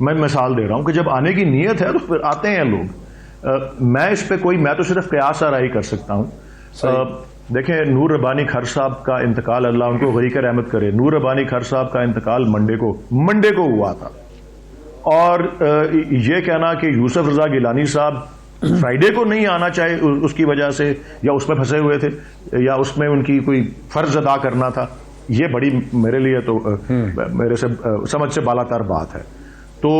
G: मैं मिसाल दे रहा हूं कि जब आने की नीयत है तो फिर आते हैं लोग। मैं इस पे कोई, मैं तो सिर्फ कयास आराई कर सकता हूं। देखें, नूर रब्बानी खर साहब का इंतकाल, अल्लाह उनको गरीक रहमत करे, नूर रब्बानी खर साहब का इंतकाल मंडे को हुआ था, और ये कहना कि यूसुफ रजा गिलानी साहब फ्राइडे को नहीं आना चाहे उसकी वजह से, या उसमें फंसे हुए थे, या उसमें उनकी कोई फर्ज अदा करना था, ये बड़ी मेरे लिए तो मेरे से समझ से बालातर बात है। तो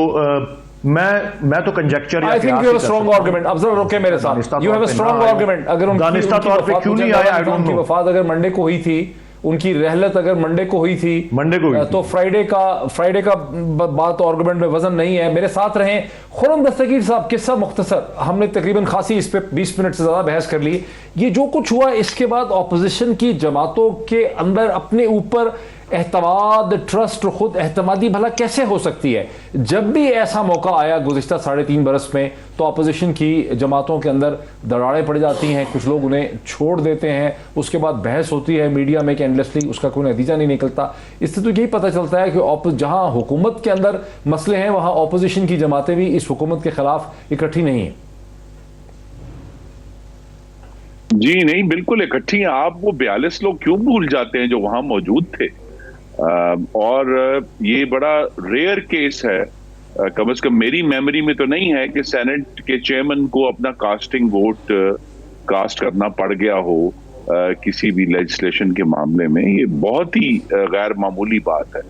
G: मैं तो कंजेक्चर या
A: स्ट्रॉन्ग आर्गुमेंट, ऑब्जर्व रोके मेरे साथ, you have a strong argument. अगर दानिस्ता तौर पे क्यों नहीं आया, आई डोंट नो। वफात अगर मंडे को हुई थी, उनकी रहलत अगर मंडे को हुई थी, तो फ्राइडे का बात आर्गुमेंट में वजन नहीं है। मेरे साथ रहें खुर्रम दस्तगीर साहब, किस्सा मुख्तसर, हमने तकरीबन खासी इस पे 20 मिनट से ज्यादा बहस कर ली। ये जो कुछ हुआ, इसके बाद ऑपोजिशन की जमातों के अंदर अपने ऊपर एहतमाद, ट्रस्ट और खुद एहतमादी भला कैसे हो सकती है? जब भी ऐसा मौका आया गुज़िश्ता 3.5 बरस में, तो अपोजिशन की जमातों के अंदर दरारें पड़ जाती हैं, कुछ लोग उन्हें छोड़ देते हैं, उसके बाद बहस होती है मीडिया में कि एंडलेसली उसका कोई नतीजा नहीं निकलता। इससे तो यही पता चलता है कि जहां हुकूमत के अंदर मसले हैं, वहां अपोजिशन की जमातें भी इस हुकूमत के खिलाफ इकट्ठी नहीं है।
F: जी नहीं, बिल्कुल इकट्ठी हैं। आप वो 42 लोग क्यों भूल जाते हैं जो वहां मौजूद थे? और ये बड़ा रेयर केस है, कम से कम मेरी मेमोरी में तो नहीं है कि सेनेट के चेयरमैन को अपना कास्टिंग वोट कास्ट करना पड़ गया हो किसी भी लेजिस्लेशन के मामले में, ये बहुत ही गैर मामूली बात है।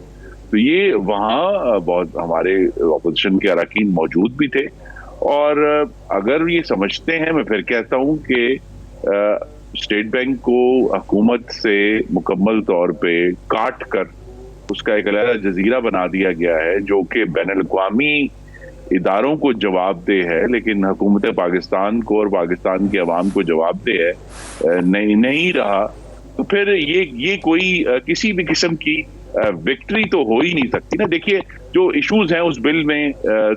F: तो ये वहाँ बहुत हमारे अपोजिशन के अरकान मौजूद भी थे, और अगर ये समझते हैं, मैं फिर कहता हूँ कि स्टेट बैंक को हुकूमत से मुकम्मल तौर पे काट कर उसका एक अलग जजीरा बना दिया गया है जो कि बैनुल-अक़वामी इदारों को जवाबदेह है, लेकिन हुकूमत पाकिस्तान को और पाकिस्तान के अवाम को जवाबदेह है नहीं रहा, तो फिर ये कोई किसी भी किस्म की विक्ट्री तो हो ही नहीं सकती ना। देखिए जो इश्यूज हैं उस बिल में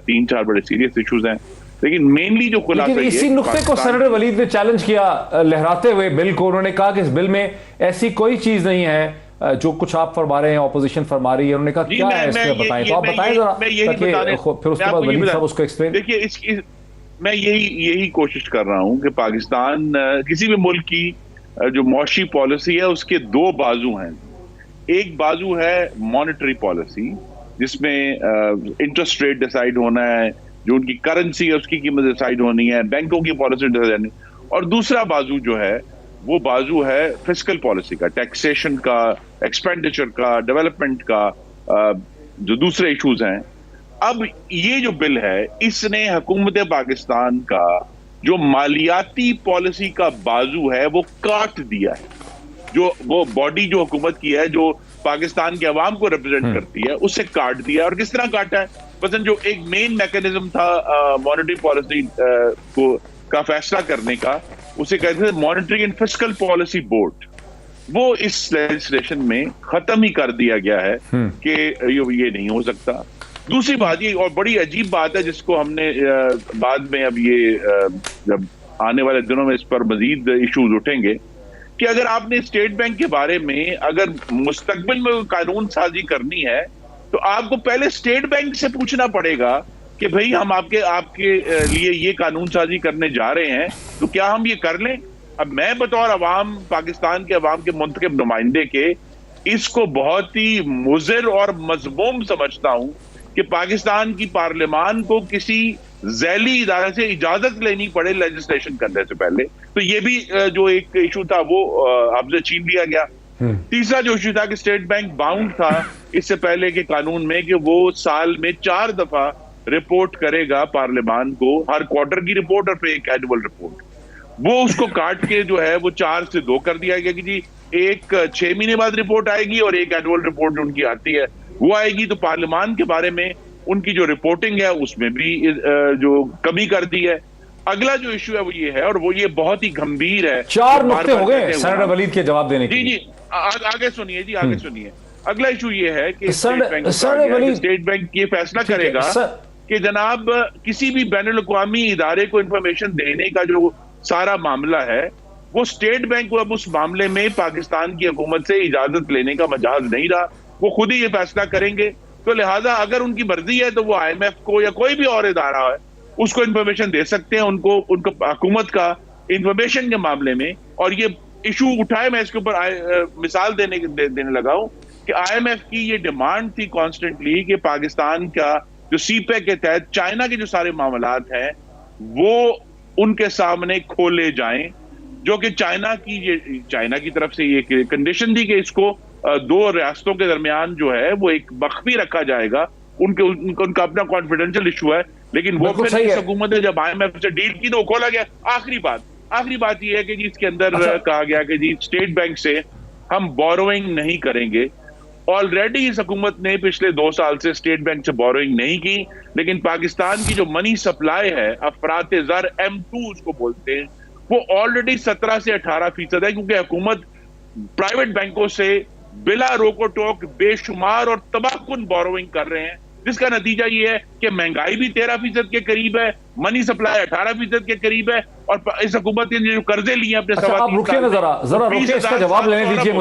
F: 3-4 बड़े सीरियस इश्यूज हैं, लेकिन मेनली जो खुलासा
A: लेकिन इसी नुक्ते को सेनेटर वलीद ने चैलेंज किया लहराते हुए बिल को। उन्होंने कहा कि इस बिल में ऐसी कोई चीज नहीं है जो कुछ आप फरमा रहे हैं, ऑपोजिशन फरमा रही है। उन्होंने कहा क्या है इसमें, बताएं तो आप बताएं जरा, फिर उसके बाद वलीद साहब उसको एक्सप्लेन।
F: देखिए मैं यही कोशिश कर रहा हूं कि पाकिस्तान किसी भी मुल्क की जो मौशी पॉलिसी है उसके दो बाजू हैं। एक बाजू है मॉनेटरी पॉलिसी जिसमें इंटरेस्ट रेट डिसाइड होना है, जो उनकी करेंसी है उसकी कीमत डिसाइड होनी है, बैंकों की पॉलिसी डिसाइड होनी, और दूसरा बाजू जो है वो बाजू है फिस्कल पॉलिसी का, टैक्सेशन का, एक्सपेंडिचर का, डेवलपमेंट का, जो दूसरे इश्यूज हैं। अब ये जो बिल है इसने हुकूमत पाकिस्तान का जो मालियाती पॉलिसी का बाजू है वो काट दिया है। जो वो बॉडी जो हुकूमत की है, जो पाकिस्तान के अवाम को रिप्रेजेंट करती है, उससे काट दिया। और किस तरह काटा है? बस जो एक मेन मैकेनिज्म था मॉनेटरी पॉलिसी का फैसला करने का, उसे कहते थे monetary and fiscal policy board, वो इस लेजिस्लेशन में खत्म ही कर दिया गया है कि ये नहीं हो सकता। दूसरी बात ये, और बड़ी अजीब बात है जिसको हमने बाद में अब ये जब आने वाले दिनों में इस पर मजीद इश्यूज उठेंगे, कि अगर आपने स्टेट बैंक के बारे में अगर मुस्तकबिल में कानून साजी करनी है तो आपको पहले स्टेट बैंक से पूछना पड़ेगा कि भाई हम आपके लिए ये कानून साजी करने जा रहे हैं, तो क्या हम ये कर लें? अब मैं बतौर अवाम, पाकिस्तान के अवाम के मुंतखब नुमाइंदे के, इसको बहुत ही मुज़िर और मज़मूम समझता हूं कि पाकिस्तान की पार्लियामान को किसी ज़ैली इदारे से इजाजत लेनी पड़े लेजिस्लेशन करने से पहले। तो ये भी जो एक इशू था वो आपसे छीन लिया गया। तीसरा जो इशू था कि स्टेट बैंक बाउंड था इससे पहले के कानून में कि वो साल में 4 दफा रिपोर्ट करेगा पार्लियामान को, हर क्वार्टर की रिपोर्ट और फिर एक एनुअल रिपोर्ट। वो उसको काट के जो है वो 4 से 2 कर दिया गया कि जी एक 6 महीने बाद रिपोर्ट आएगी और एक एनुअल रिपोर्ट उनकी आती है वो आएगी। तो पार्लियामान के बारे में उनकी जो रिपोर्टिंग है उसमें भी जो कमी कर दी है। अगला जो इशू है वो ये है, और वो ये बहुत ही गंभीर है।
A: 4 नुक्ते हो गए सेनेटर वलीद के जवाब देने के।
F: जी आगे सुनिए जी, आगे सुनिए। अगला इशू ये है कि स्टेट बैंक ये फैसला करेगा कि जनाब किसी भी बैनुल-अक़वामी इदारे को इंफॉर्मेशन देने का जो सारा मामला है वो स्टेट बैंक को अब उस मामले में पाकिस्तान की हुकूमत से इजाजत लेने का मजाज नहीं रहा, वो खुद ही ये फैसला करेंगे। तो लिहाजा अगर उनकी मर्जी है तो वो IMF को या कोई भी और इदारा है उसको इंफॉर्मेशन दे सकते हैं, उनको हुकूमत का इंफॉर्मेशन के मामले में। और ये इशू उठाए, मैं इसके ऊपर मिसाल देने लगा हूं कि IMF की ये डिमांड थी कॉन्स्टेंटली कि पाकिस्तान का जो CPEC के तहत चाइना के जो सारे मामलात हैं वो उनके सामने खोले जाएं, जो कि चाइना की तरफ से ये कंडीशन थी कि इसको 2 रियासतों के दरमियान जो है वो एक मख्फी रखा जाएगा। उनका अपना कॉन्फिडेंशियल इशू है, लेकिन वो फिर इस हुकूमत ने जब IMF से डील की तो खोला गया। आखिरी बात ये है कि जी इसके अंदर कहा गया कि जी स्टेट बैंक से हम बोरोइंग नहीं करेंगे। ऑलरेडी इस हुकूमत ने पिछले 2 साल से स्टेट बैंक से बोरोइंग नहीं की, लेकिन पाकिस्तान की जो मनी सप्लाई है, अफराते ज़र M2 उसको बोलते हैं, वो ऑलरेडी 17 से 18% है, क्योंकि हुकूमत प्राइवेट बैंकों से बिला रोको टोक बेशुमार और तबाहकुन बोरोइंग कर रहे हैं, जिसका नतीजा ये है कि महंगाई भी 13% के करीब है, मनी सप्लाई 18% के करीब है, और इस हुकूमत ने जो कर्जे लिए अपने
A: आप रुकिए ना, जरा रुकिए, इसका जवाब लेने दीजिए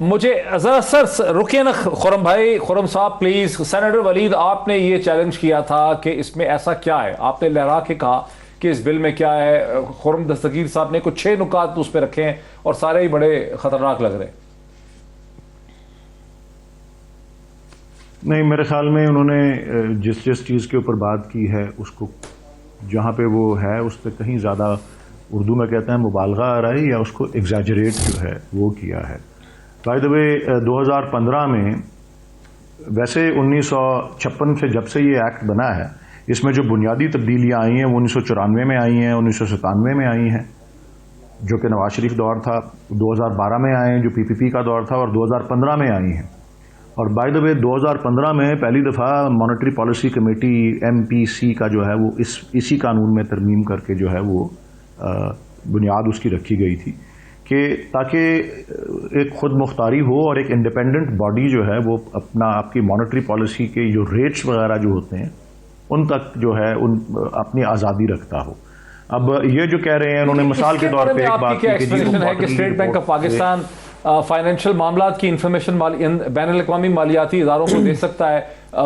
A: मुझे जरा सर, रुकिए ना खुरम भाई, खुरम साहब प्लीज। सेनेटर वलीद, आपने ये चैलेंज किया था कि इसमें ऐसा क्या है, आपने लहरा के कहा कि इस बिल में क्या है। खुरम दस्तगीर साहब ने कुछ 6 नुकात उस पर रखे हैं और सारे ही बड़े खतरनाक लग रहे हैं।
G: नहीं, मेरे ख्याल में उन्होंने जिस चीज़ के ऊपर बात की है उसको जहाँ पे वो है उस पर कहीं ज़्यादा उर्दू में कहते हैं मुबालगा आ रहा है या उसको एग्जैजरेट जो है वो किया है। बाय द वे 2015 में, वैसे 1956 से जब से ये एक्ट बना है, इसमें जो बुनियादी तब्दीलियां आई हैं वो 1994 में आई हैं, 1997 में आई हैं, जो कि नवाज शरीफ दौर था, 2012 में आए हैं जो पीपीपी का दौर था, और 2015 में आई हैं। और बाय द वे 2015 में पहली दफ़ा मॉनेटरी पॉलिसी कमेटी MPC का जो है वो इसी कानून में तरमीम करके जो है वो बुनियाद उसकी रखी गई थी कि ताकि एक खुद मुख्तारी हो और एक इंडिपेंडेंट बॉडी जो है वो आपकी मॉनेटरी पॉलिसी के जो रेट्स वगैरह जो होते हैं उन तक जो है अपनी आज़ादी रखता हो। अब ये जो कह रहे हैं उन्होंने मिसाल के तौर पे एक बात
A: की कि state bank of Pakistan financial मामलात की इंफॉर्मेशन बैनुल-अक़वामी मालियाती इदारों को दे सकता है,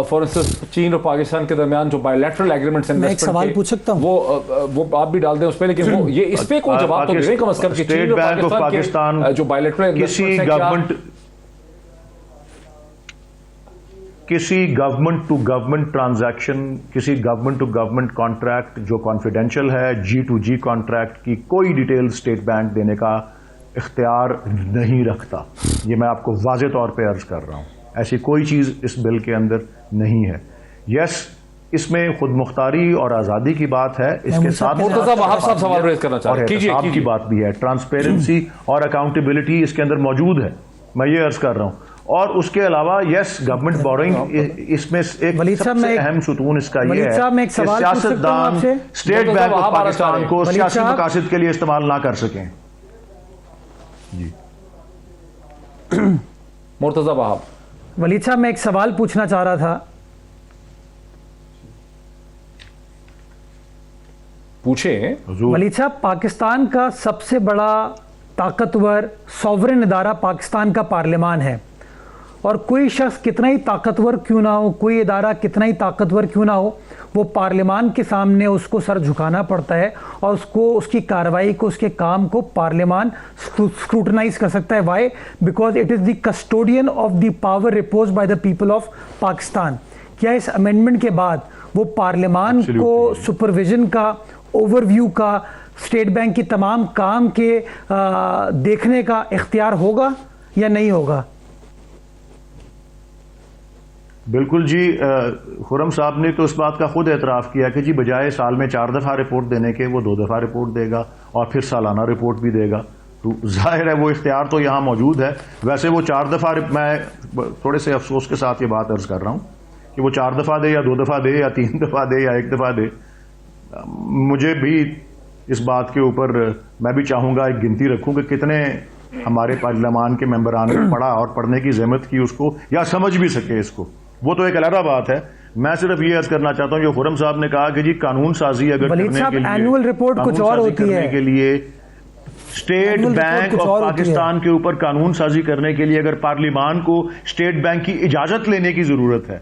A: फॉर इंस्टेंस चीन और पाकिस्तान के दरमियान जो बायलैटरल एग्रीमेंट्स हैं।
E: मैं एक सवाल पूछ सकता हूं?
A: वो आप भी डाल दें उस पे, लेकिन वो ये इस पे कोई जवाब तो दें कम से कम कि चीन और पाकिस्तान के जो बायलैटरल
G: किसी गवर्नमेंट टू गवर्नमेंट ट्रांजैक्शन, किसी गवर्नमेंट टू गवर्नमेंट कॉन्ट्रैक्ट जो कॉन्फिडेंशियल है, G2G कॉन्ट्रैक्ट की कोई डिटेल स्टेट बैंक देने का इख्तियार नहीं रखता। ये मैं आपको वाज़े तौर पे अर्ज कर रहा हूँ, ऐसी कोई चीज़ इस बिल के अंदर नहीं है। यस, इसमें खुद मुख्तारी और आज़ादी की बात है, इसके साथ
A: सवाल रेज करना चाह रहे हैं,
G: आपकी बात भी है, ट्रांसपेरेंसी और अकाउंटेबिलिटी इसके अंदर मौजूद है, मैं ये अर्ज कर रहा हूँ। और उसके अलावा यस, गवर्नमेंट बोरोइंग इसमें एक सबसे अहम सुतून इसका ये है कि सियासतदान स्टेट बैंक ऑफ पाकिस्तान को सियासी मकासद के लिए इस्तेमाल ना कर सकें। जी
A: मुर्तजा वहाब।
E: वलीद साहब, मैं एक सवाल पूछना चाह रहा था।
A: पूछे
E: वलीद साहब, पाकिस्तान का सबसे बड़ा ताकतवर सॉवरेन इदारा पाकिस्तान का पार्लियामान है, और कोई शख्स कितना ही ताकतवर क्यों ना हो, कोई इदारा कितना ही ताकतवर क्यों ना हो, वो पार्लियामान के सामने उसको सर झुकाना पड़ता है और उसको उसकी कार्रवाई को, उसके काम को पार्लियामान स्क्रूटनाइज कर सकता है। Why? Because it is the custodian of the power repose by the people of Pakistan. क्या इस अमेंडमेंट के बाद वो पार्लियामान को सुपरविजन का, ओवरव्यू का, स्टेट बैंक की तमाम काम के देखने का इख्तियार होगा या नहीं होगा?
G: बिल्कुल जी, खुरम साहब ने तो इस बात का खुद एतराफ़ किया कि जी बजाय साल में 4 दफ़ा रिपोर्ट देने के वो 2 दफ़ा रिपोर्ट देगा और फिर सालाना रिपोर्ट भी देगा। तो जाहिर है वो इख्तियार तो यहाँ मौजूद है। वैसे वो 4 दफ़ा, मैं थोड़े से अफसोस के साथ ये बात अर्ज कर रहा हूँ कि वो 4 दफ़ा दे या 2 दफ़ा दे या 3 दफ़ा दे या 1 दफ़ा दे, मुझे भी इस बात के ऊपर मैं भी चाहूँगा एक गिनती रखूँ कि कितने हमारे पार्लियामान के मेंबरान ने पढ़ा और पढ़ने की ज़हमत की उसको या समझ भी सके इसको, वो तो एक अलग बात है। मैं सिर्फ ये अर्ज करना चाहता हूँ, जो खुरम साहब ने कहा कि जी कानून साजी अगर करने के लिए,
E: एनुअल रिपोर्ट कुछ और होती है
G: के लिए, स्टेट बैंक ऑफ पाकिस्तान के ऊपर कानून साजी करने के लिए अगर पार्लियामान को स्टेट बैंक की इजाजत लेने की जरूरत है,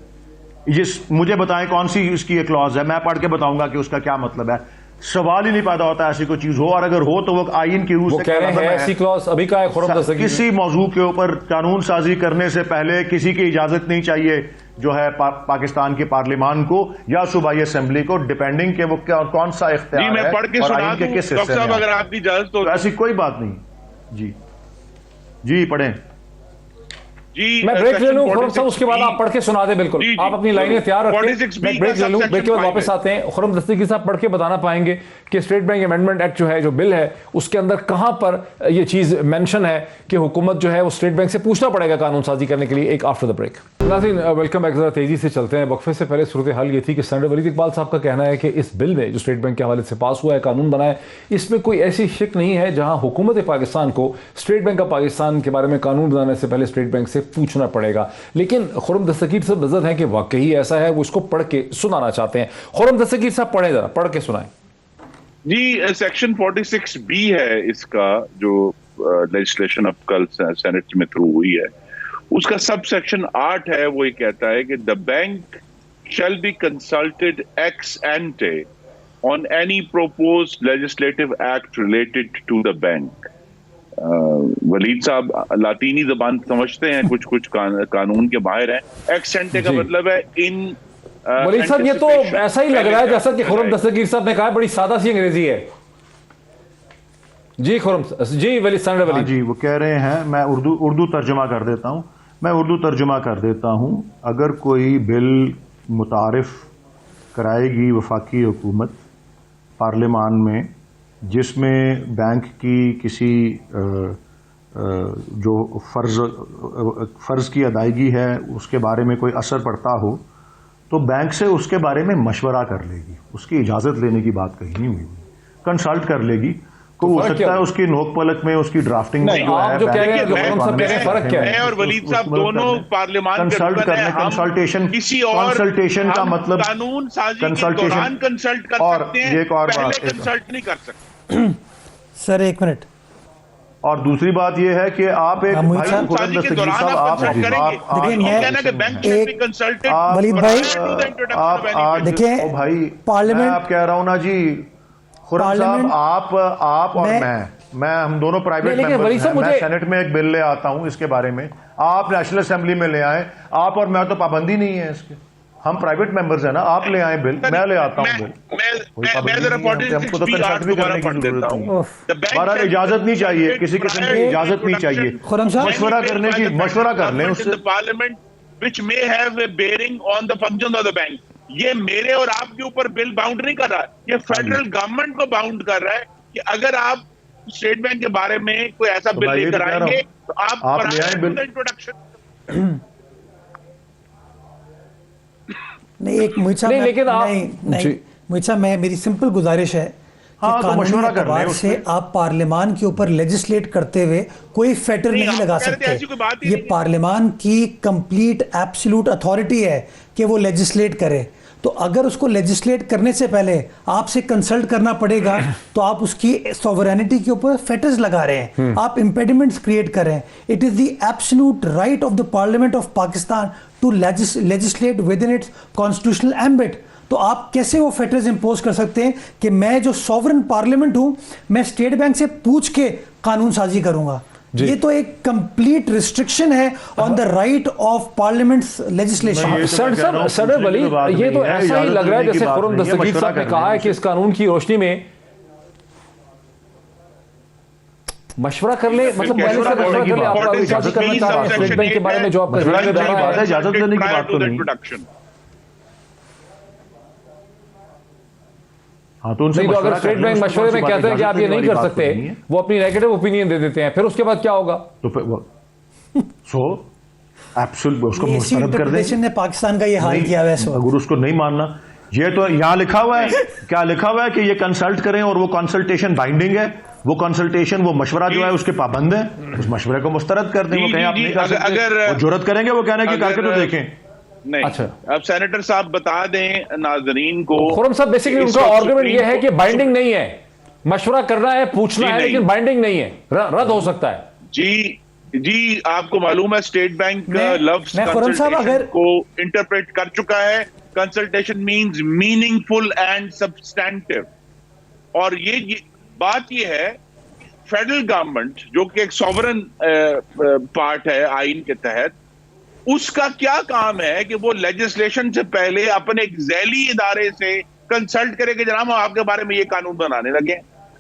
G: मुझे बताएं कौन सी इसकी एक क्लॉज है, मैं पढ़ के बताऊंगा कि उसका क्या मतलब है। सवाल ही नहीं पैदा होता ऐसी कोई चीज हो, और अगर हो तो वो आईन की रूह से
A: कह रहे हैं ऐसी क्लॉज अभी का है।
G: किसी मौजू के ऊपर कानून साजी करने से पहले किसी की इजाजत नहीं चाहिए जो है पाकिस्तान के पार्लियामान को या सूबाई असेंबली को, डिपेंडिंग के वो कौन सा इख्तियार है।
F: मैं पढ़ के सुना दूं डॉक्टर साहब, अगर आपकी इजाजत तो
G: ऐसी कोई बात नहीं। जी जी पढ़ें
A: जी। मैं ब्रेक ले लूं खुरम साहब, उसके बाद आप पढ़ के सुना दें। बिल्कुल आप अपनी लाइनें तैयार रखें, मैं ब्रेक ले लूं, ब्रेक के बाद वापस आते हैं। खुरम दस्तगीर साहब पढ़ के बताना पाएंगे कि स्टेट बैंक अमेंडमेंट एक्ट जो है, जो बिल है, उसके अंदर कहां पर यह चीज मेंशन है कि हुकूमत जो है वो स्टेट बैंक से पूछना पड़ेगा कानून साजी करने के लिए। एक आफ्टर द ब्रेक। नाज़रीन वेलकम बैक। जरा तेजी से चलते हैं। वक्फे से पहले सूरत हाल ये थी कि सेनेटर वलीद इकबाल साहब का कहना है कि इस बिल में जो स्टेट बैंक के हवाले से पास हुआ है, कानून बना है, इसमें कोई ऐसी शिक नहीं है जहां हुकूमत पाकिस्तान को स्टेट बैंक ऑफ पाकिस्तान के बारे में कानून बनाने से पहले स्टेट बैंक से पूछना पड़ेगा। लेकिन खुरम दस्तगीर साहब नजर है कि वाकई ऐसा है, वो इसको पढ़ के सुनाना चाहते हैं। खुरम दस्तगीर साहब पढ़े, जरा पढ़ के सुनाएं
F: जी। सेक्शन 46B है इसका, जो लेजिस्लेशन अब कल सेनेट में थ्रू हुई है, उसका सब सेक्शन 8 है। वो ये कहता है कि the bank shall be consulted ex ante on any proposed legislative act related to the bank. Walid sahab लातीनी जबान समझते हैं, कुछ कुछ कानून के बाहर हैं। एक्स एंटे का मतलब है इन।
A: वलीद साहब ये तो ऐसा ही लग रहा है जैसा कि खुरम दस्तगीर साहब ने कहा, बड़ी सादा सी अंग्रेजी है। जी खुरम जी वली सेनेटर
G: हाँ
A: वली
G: जी, वो कह रहे हैं, मैं उर्दू तर्जुमा कर देता हूँ। मैं उर्दू तर्जुमा कर देता हूँ। अगर कोई बिल मुतारिफ कराएगी वफाकी हुकूमत पार्लियामान में, जिसमें बैंक की किसी जो फ़र्ज़ की अदायगी है उसके बारे में कोई असर पड़ता हो, तो बैंक से उसके बारे में मशवरा कर लेगी। उसकी इजाज़त लेने की बात कहीं नहीं हुई, कंसल्ट कर लेगी। को हो सकता है उसकी नोक पलक में, उसकी ड्राफ्टिंग में जो है,
A: जो कह रहे हैं, जो हम सब कह रहे हैं, फर्क क्या है?
H: मैं और वलीद साहब दोनों पार्लियामान
G: कंसल्ट करने, कंसल्टेशन,
H: किसी और
G: कंसल्टेशन का मतलब
H: कानून साजी के दौरान कंसल्ट कर सकते हैं,
G: ये एक और बात,
H: कंसल्ट नहीं कर सकते।
E: सर एक मिनट।
G: और दूसरी बात यह है कि आप एक
E: वलीद भाई,
G: आप
E: देखिए
G: भाई,
E: पार्लियामेंट,
G: आप कह रहा हूं ना जी खुर्रम साहब, आप और मैं हम दोनों प्राइवेट मेंबर्स हैं। मैं सेनेट में एक बिल ले आता हूं इसके बारे में, आप नेशनल असेंबली में ले आए, आप और मैं तो पाबंदी नहीं है इसके, हम प्राइवेट मेंबर्स हैं ना। आप ले आए बिल, मैं ले आता हूँ बिल, हमको तो कंसल्ट भी करने की जरूरत नहीं। बहरहाल इजाजत नहीं चाहिए, किसी किस्म की इजाजत नहीं चाहिए, मशवरा करने की, मशवरा कर लें उससे।
H: Parliament which may have a bearing on the functions of the bank, ये मेरे और आपके ऊपर बिल बाउंड नहीं कर रहा है, ये फेडरल गवर्नमेंट को बाउंड कर रहा है कि अगर आप स्टेट बैंक के बारे में कोई ऐसा बिल लेकर आएंगे तो आप
G: ले आए बिल।
H: इंट्रोडक्शन
E: नहीं, एक मुझे
A: नहीं, लेकिन आप
E: नहीं मुझे मेरी सिंपल गुजारिश है कि कानूनी एतबार से आप पार्लियामान के ऊपर लेजिस्लेट करते हुए कोई फेटर नहीं लगा सकते। ये पार्लियामान की कंप्लीट एब्सोल्यूट अथॉरिटी है कि वो लेजिस्लेट करे। तो अगर उसको लेजिस्लेट करने से पहले आपसे कंसल्ट करना पड़ेगा तो आप उसकी सॉवरेनिटी के ऊपर फेटर्स लगा रहे हैं, आप इंपेडिमेंट्स क्रिएट कर रहे हैं। It is the absolute right of the parliament of Pakistan to legislate within its constitutional ambit. तो आप कैसे वो फेटर्स इंपोज कर सकते हैं कि मैं जो सॉवरेन पार्लियामेंट हूं, मैं स्टेट बैंक से पूछ के कानून साजी करूंगा? ये तो एक कंप्लीट रिस्ट्रिक्शन है on the right of parliament's legislation.
A: Sir Wali, ये तो ऐसा ही लग रहा है जैसे खुर्रम दस्तगीर साहब ने कहा है कि इस कानून की रोशनी में मशवरा कर ले, मतलब पहले से मशवरा कर ले। आप इजाजत करना चाह रहे हैं स्टेट बैंक के बारे में जो आपका
G: इजाजत लेने की बात तो नहीं। हाँ, तो
A: नहीं, तो अगर स्टेट बैंक मशवरे में कहते हैं कि आप ये नहीं कर सकते, वो अपनी नेगेटिव ओपिनियन दे देते हैं, फिर उसके बाद क्या होगा?
G: तो उसको मुस्तरद कर दें।
E: ने पाकिस्तान का ये हाल किया है।
G: अगर उसको नहीं मानना, ये तो यहाँ लिखा हुआ है, क्या लिखा हुआ है कि ये कंसल्ट करें और वो कंसल्टेशन बाइंडिंग है, वो कंसल्टेशन, वो मशवरा जो है उसके पाबंद है, उस मशवरे को मुस्तरद कर दें। वो कहें आप नहीं कर सकते, वो जुर्रत करेंगे, वो कहने की करके तो देखें।
H: नहीं, अच्छा, अब सेनेटर साहब बता दें नाजरीन को।
A: खुर्रम साहब, बेसिकली उनका आर्गुमेंट ये है कि बाइंडिंग नहीं है, मशवरा करना है, पूछना है, लेकिन बाइंडिंग नहीं है, रद्द हो सकता है।
H: जी आपको मालूम है स्टेट बैंक लव्स कंसल्टेशन को इंटरप्रेट कर चुका है। Consultation means meaningful and substantive, और ये बात ये है फेडरल गवर्नमेंट जो कि एक सॉवरेन पार्ट है आइन के तहत, उसका क्या काम है कि वो लेजिस्लेशन से पहले अपने एक झैली इदारे से कंसल्ट करे कि जनाब हम आपके बारे में ये कानून बनाने लगे।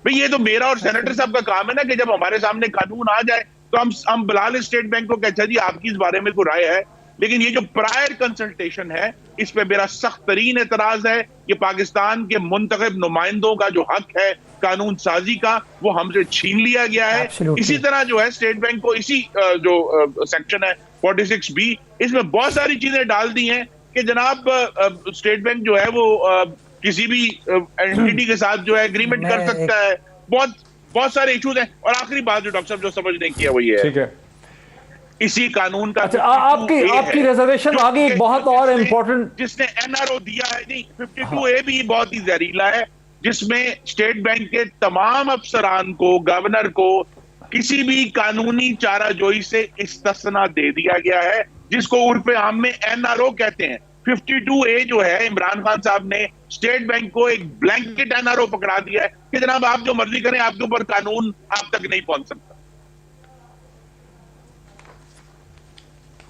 H: भाई ये तो मेरा और सेनेटर साहब का काम है ना कि जब हमारे सामने कानून आ जाए तो हम बुला ले स्टेट बैंक को कि अच्छा जी आपकी इस बारे में कोई राय है। लेकिन ये जो प्रायर कंसल्टेशन है, इस पे मेरा सख्त तरीन एतराज है कि पाकिस्तान के मुंतखब नुमाइंदों का जो हक है कानून साजी का, वो हमसे छीन लिया गया है। इसी तरह जो है स्टेट बैंक को इसी जो सेक्शन है 46B, इसमें बहुत सारी चीजें डाल दी हैं कि जनाब स्टेट बैंक जो है वो किसी भी एंटिटी के साथ जो है एग्रीमेंट कर सकता है। बहुत सारे इश्यूज हैं। और आखिरी बात जो डॉक्टर साहब जो समझने की है वो ये है, ठीक है, इसी कानून का
A: आपकी रिजर्वेशन आगे एक बहुत और इम्पोर्टेंट,
H: जिसने NRO दिया है, नहीं 52A भी बहुत ही जहरीला है, जिसमें स्टेट बैंक के तमाम अफसरान को, गवर्नर को किसी भी कानूनी चाराजोई से इस्तिस्ना दे दिया गया है, जिसको उर्फे आम में NRO कहते हैं। 52A जो है, इमरान खान साहब ने स्टेट बैंक को एक ब्लैंकेट NRO पकड़ा दिया है कि जनाब आप जो मर्जी करें, आपके ऊपर कानून आप तक नहीं पहुंच सकता।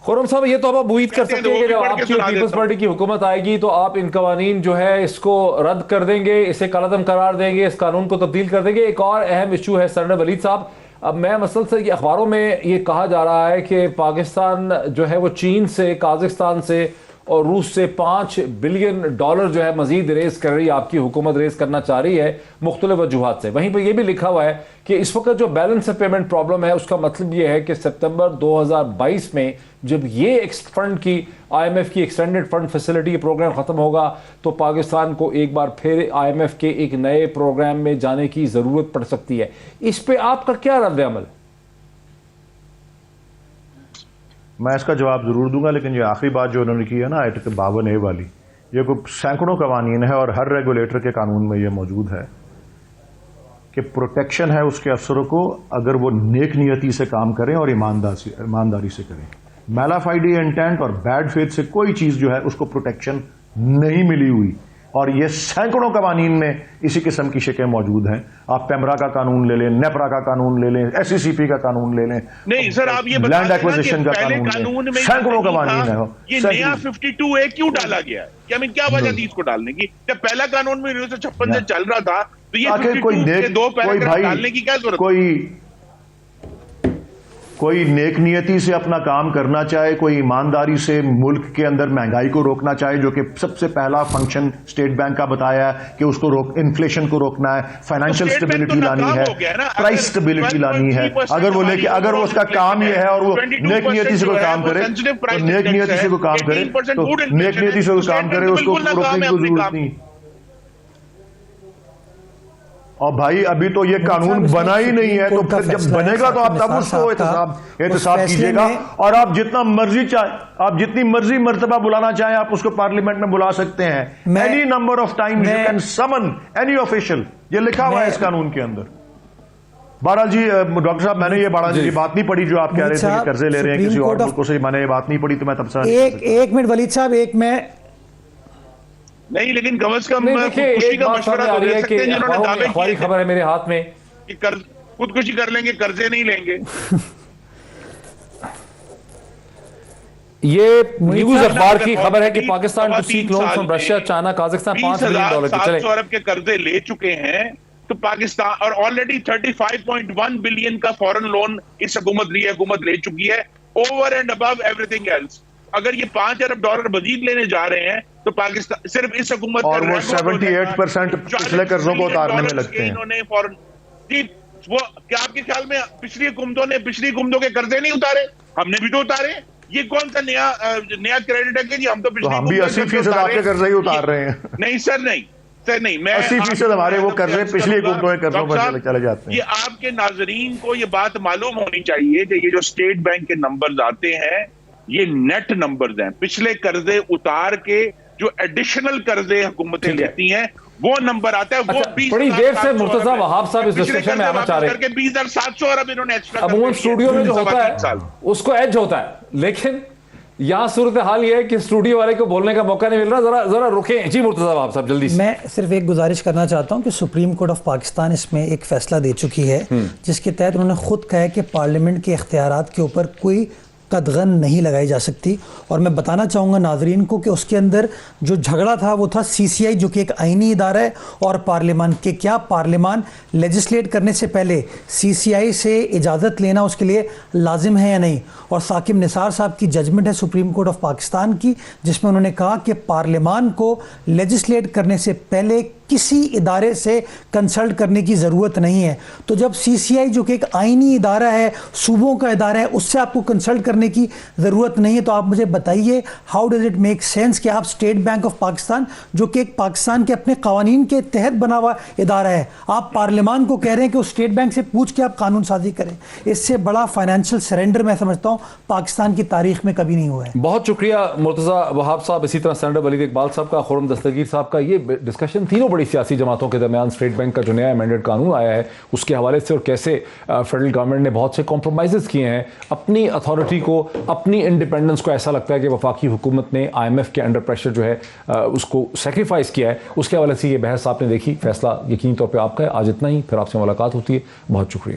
A: खुर्रम साहब, ये तो आप उम्मीद कर सकते हैं कि जब आपकी पीपल्स पार्टी की हुकूमत आएगी तो आप इन कवानीन जो है इसको रद्द कर देंगे, इसे कालादम करार देंगे, इस कानून को तब्दील कर देंगे। एक और अहम इशू है सर वलीद साहब, अब मैं मसल से अखबारों में ये कहा जा रहा है कि पाकिस्तान जो है वो चीन से, काजाख्स्तान से और रूस से $5 बिलियन जो है मजीद रेस कर रही है, आपकी हुकूमत रेस करना चाह रही है मुख्तलिफ वजूहात से। वहीं पर यह भी लिखा हुआ है कि इस वक्त जो बैलेंस ऑफ पेमेंट प्रॉब्लम है उसका मतलब यह है कि सितंबर 2022 में जब ये फंड की IMF की एक्सटेंडेड फंड फैसिलिटी प्रोग्राम खत्म होगा तो पाकिस्तान को एक बार फिर IMF के एक नए प्रोग्राम में जाने की जरूरत पड़ सकती है। इस पे आपका क्या रद्द अमल?
G: मैं इसका जवाब जरूर दूंगा, लेकिन ये आखिरी बात जो उन्होंने की है ना आर्टिकल 52A वाली, ये कोई सैकड़ों कवानीन है और हर रेगुलेटर के कानून में ये मौजूद है कि प्रोटेक्शन है उसके अफसरों को अगर वो नेक नियति से काम करें और ईमानदारी से करें। मैलाफाइडी इंटेंट और बैड फेथ से कोई चीज जो है उसको प्रोटेक्शन नहीं मिली हुई, और ये सैकड़ों कवानीन में इसी किस्म की शिकें मौजूद हैं। आप पेमरा का कानून ले लें, नेपरा का कानून ले लें, SECP का कानून ले लें,
H: नहीं सर आप ये
G: लैंड एक्विजिशन का कानून ले लें, सैकड़ों कवानीन है।
H: ये नया 52A क्यों डाला गया है? क्या क्या वजह थी इसको डालने की? क्या पहला कानून में 1956 से चल रहा था तो ये 52 के 2 पैराग्राफ डालने की क्या जरूरत?
G: कोई नेक नियति से अपना काम करना चाहे, कोई ईमानदारी से मुल्क के अंदर महंगाई को रोकना चाहे, जो कि सबसे पहला फंक्शन स्टेट बैंक का बताया है कि उसको इन्फ्लेशन को रोकना है, फाइनेंशियल स्टेबिलिटी लानी है, प्राइस स्टेबिलिटी लानी है। अगर वो लेके अगर वो उसका काम ये है और वो नेक नियति से कोई काम करे तो नेक नियति से कोई काम करे तो नेक नियति से कोई काम करे, उसको रोकने की जरूरत नहीं। और भाई अभी तो ये कानून बना ही नहीं है, तो फिर जब बनेगा तो आप तब उसको एहतसाब कीजिएगा। और आप जितना मर्जी चाहे, आप जितनी मर्जी मर्तबा बुलाना चाहें आप उसको पार्लियामेंट में बुला सकते हैं। Any number of time you can summon any official, ये लिखा हुआ है इस कानून के अंदर। बहरहाल जी डॉक्टर साहब, मैंने ये बड़ा जी बात नहीं पढ़ी जो आप कह रहे थे कि कर्जे ले रहे हैं किसी और मुल्कों से, मैंने ये बात नहीं पढ़ी तो मैं तब से
E: एक मिनट वलीद साहब, एक मैं
H: नहीं, लेकिन कम से कम
A: खुदकुशी का मशवरा तो दे सकते हैं जिन्होंने दावे किए। खबर है मेरे हाथ में
H: कि खुदकुशी कर लेंगे, कर्जे नहीं लेंगे।
A: ये न्यूज अखबार की खबर है कि Pakistan to seek loan from Russia, China, Kazakhstan $5 billion की। चले
H: $700 अरब के कर्जे ले चुके हैं तो पाकिस्तान, और ऑलरेडी 35.1 बिलियन का फॉरेन लोन इस हुकूमत ले चुकी है, over and above everything else. अगर ये $5 अरब मजीद लेने जा रहे हैं तो पाकिस्तान सिर्फ इस हुकूमत
G: और वो 78% पिछले कर्जों को उतारने में लगते हैं।
H: इन्होंने फॉरेन जी, वो क्या आपके ख्याल में पिछली हुकूमतों के कर्जे नहीं उतारे? हमने भी तो उतारे। ये कौन सा नया क्रेडिट है कि जी हम तो पिछली
G: हम भी 80% आपके कर्जे ही उतार रहे हैं?
H: नहीं सर, नहीं, मैं
G: 80% हमारे वो कर्जे पिछली हुकूमतों के कर्जों पर चले जाते हैं।
H: ये आपके नाजरीन को ये बात मालूम होनी चाहिए कि ये जो स्टेट बैंक के नंबर्स आते हैं ये नेट नंबर्स हैं। पिछले कर्जे उतार के जो एडिशनल कर्जे हुकूमतें लेती हैं वो नंबर आता है। वो 20
A: बड़ी देर से मुर्तजा वहाब साहब इस डिस्कशन में आना चाह रहे हैं।
H: 20,700 अरब इन्होंने एक्स्ट्रा
A: अमूमन स्टूडियो में जो होता है उसको एज होता है, लेकिन यहाँ सूरत हाल ये है कि स्टूडियो वाले को बोलने का मौका नहीं मिल रहा। जरा रुकें जी मुर्तजा वहाब साहब, जल्दी से।
E: मैं सिर्फ एक गुजारिश करना चाहता हूँ कि सुप्रीम कोर्ट ऑफ पाकिस्तान इसमें एक फैसला दे चुकी है जिसके तहत उन्होंने खुद कहा है कि पार्लियामेंट के इख्तियारात के ऊपर कोई कदगन नहीं लगाई जा सकती। और मैं बताना चाहूँगा नाजरीन को कि उसके अंदर जो झगड़ा था वो था CCI जो कि एक आईनी इदारा है और पार्लियामान के, क्या पार्लियामान लेजिस्लेट करने से पहले CCI से इजाज़त लेना उसके लिए लाजिम है या नहीं। और साकिब निसार साहब की जजमेंट है सुप्रीम कोर्ट ऑफ पाकिस्तान की जिसमें उन्होंने कहा कि पार्लियामान को लेजिस्लेट करने से पहले किसी इदारे से कंसल्ट करने की ज़रूरत नहीं है। तो जब CCI जो कि एक आईनी इदारा है, सूबों का इदारा है, उससे आपको कंसल्ट करने की ज़रूरत नहीं है, तो आप मुझे बताइए how does it make sense कि आप स्टेट बैंक ऑफ पाकिस्तान जो कि एक पाकिस्तान के अपने कवानीन के तहत बना हुआ इदारा है, आप पार्लियामान को कह रहे हैं कि उस स्टेट बैंक से पूछ के आप कानून साजी करें। इससे बड़ा फाइनेंशियल सरेंडर मैं समझता हूँ पाकिस्तान की तारीख में कभी नहीं हुआ है।
A: बहुत शुक्रिया मुर्तजा वहाब साहब, इसी तरह सेनेटर वलीद इकबाल साहब का, खुर्रम दस्तगीर साहब का। ये डिस्कशन तीनों बड़ी सियासी जमातों के दरमियान स्टेट बैंक का जो नया अमेंडेड कानून आया है उसके हवाले से, और कैसे फेडरल गवर्नमेंट ने बहुत से कॉम्प्रोमाइज़ किए हैं अपनी अथॉरिटी को, अपनी इंडिपेंडेंस को। ऐसा लगता है कि वफाकी हुकूमत ने IMF के अंडर प्रेशर जो है उसको सेक्रीफाइस किया है। उसके हवाले से ये बहस आपने देखी, फैसला यकीनी तौर पर आपका है। आज इतना ही, फिर आपसे मुलाकात होती है। बहुत शुक्रिया।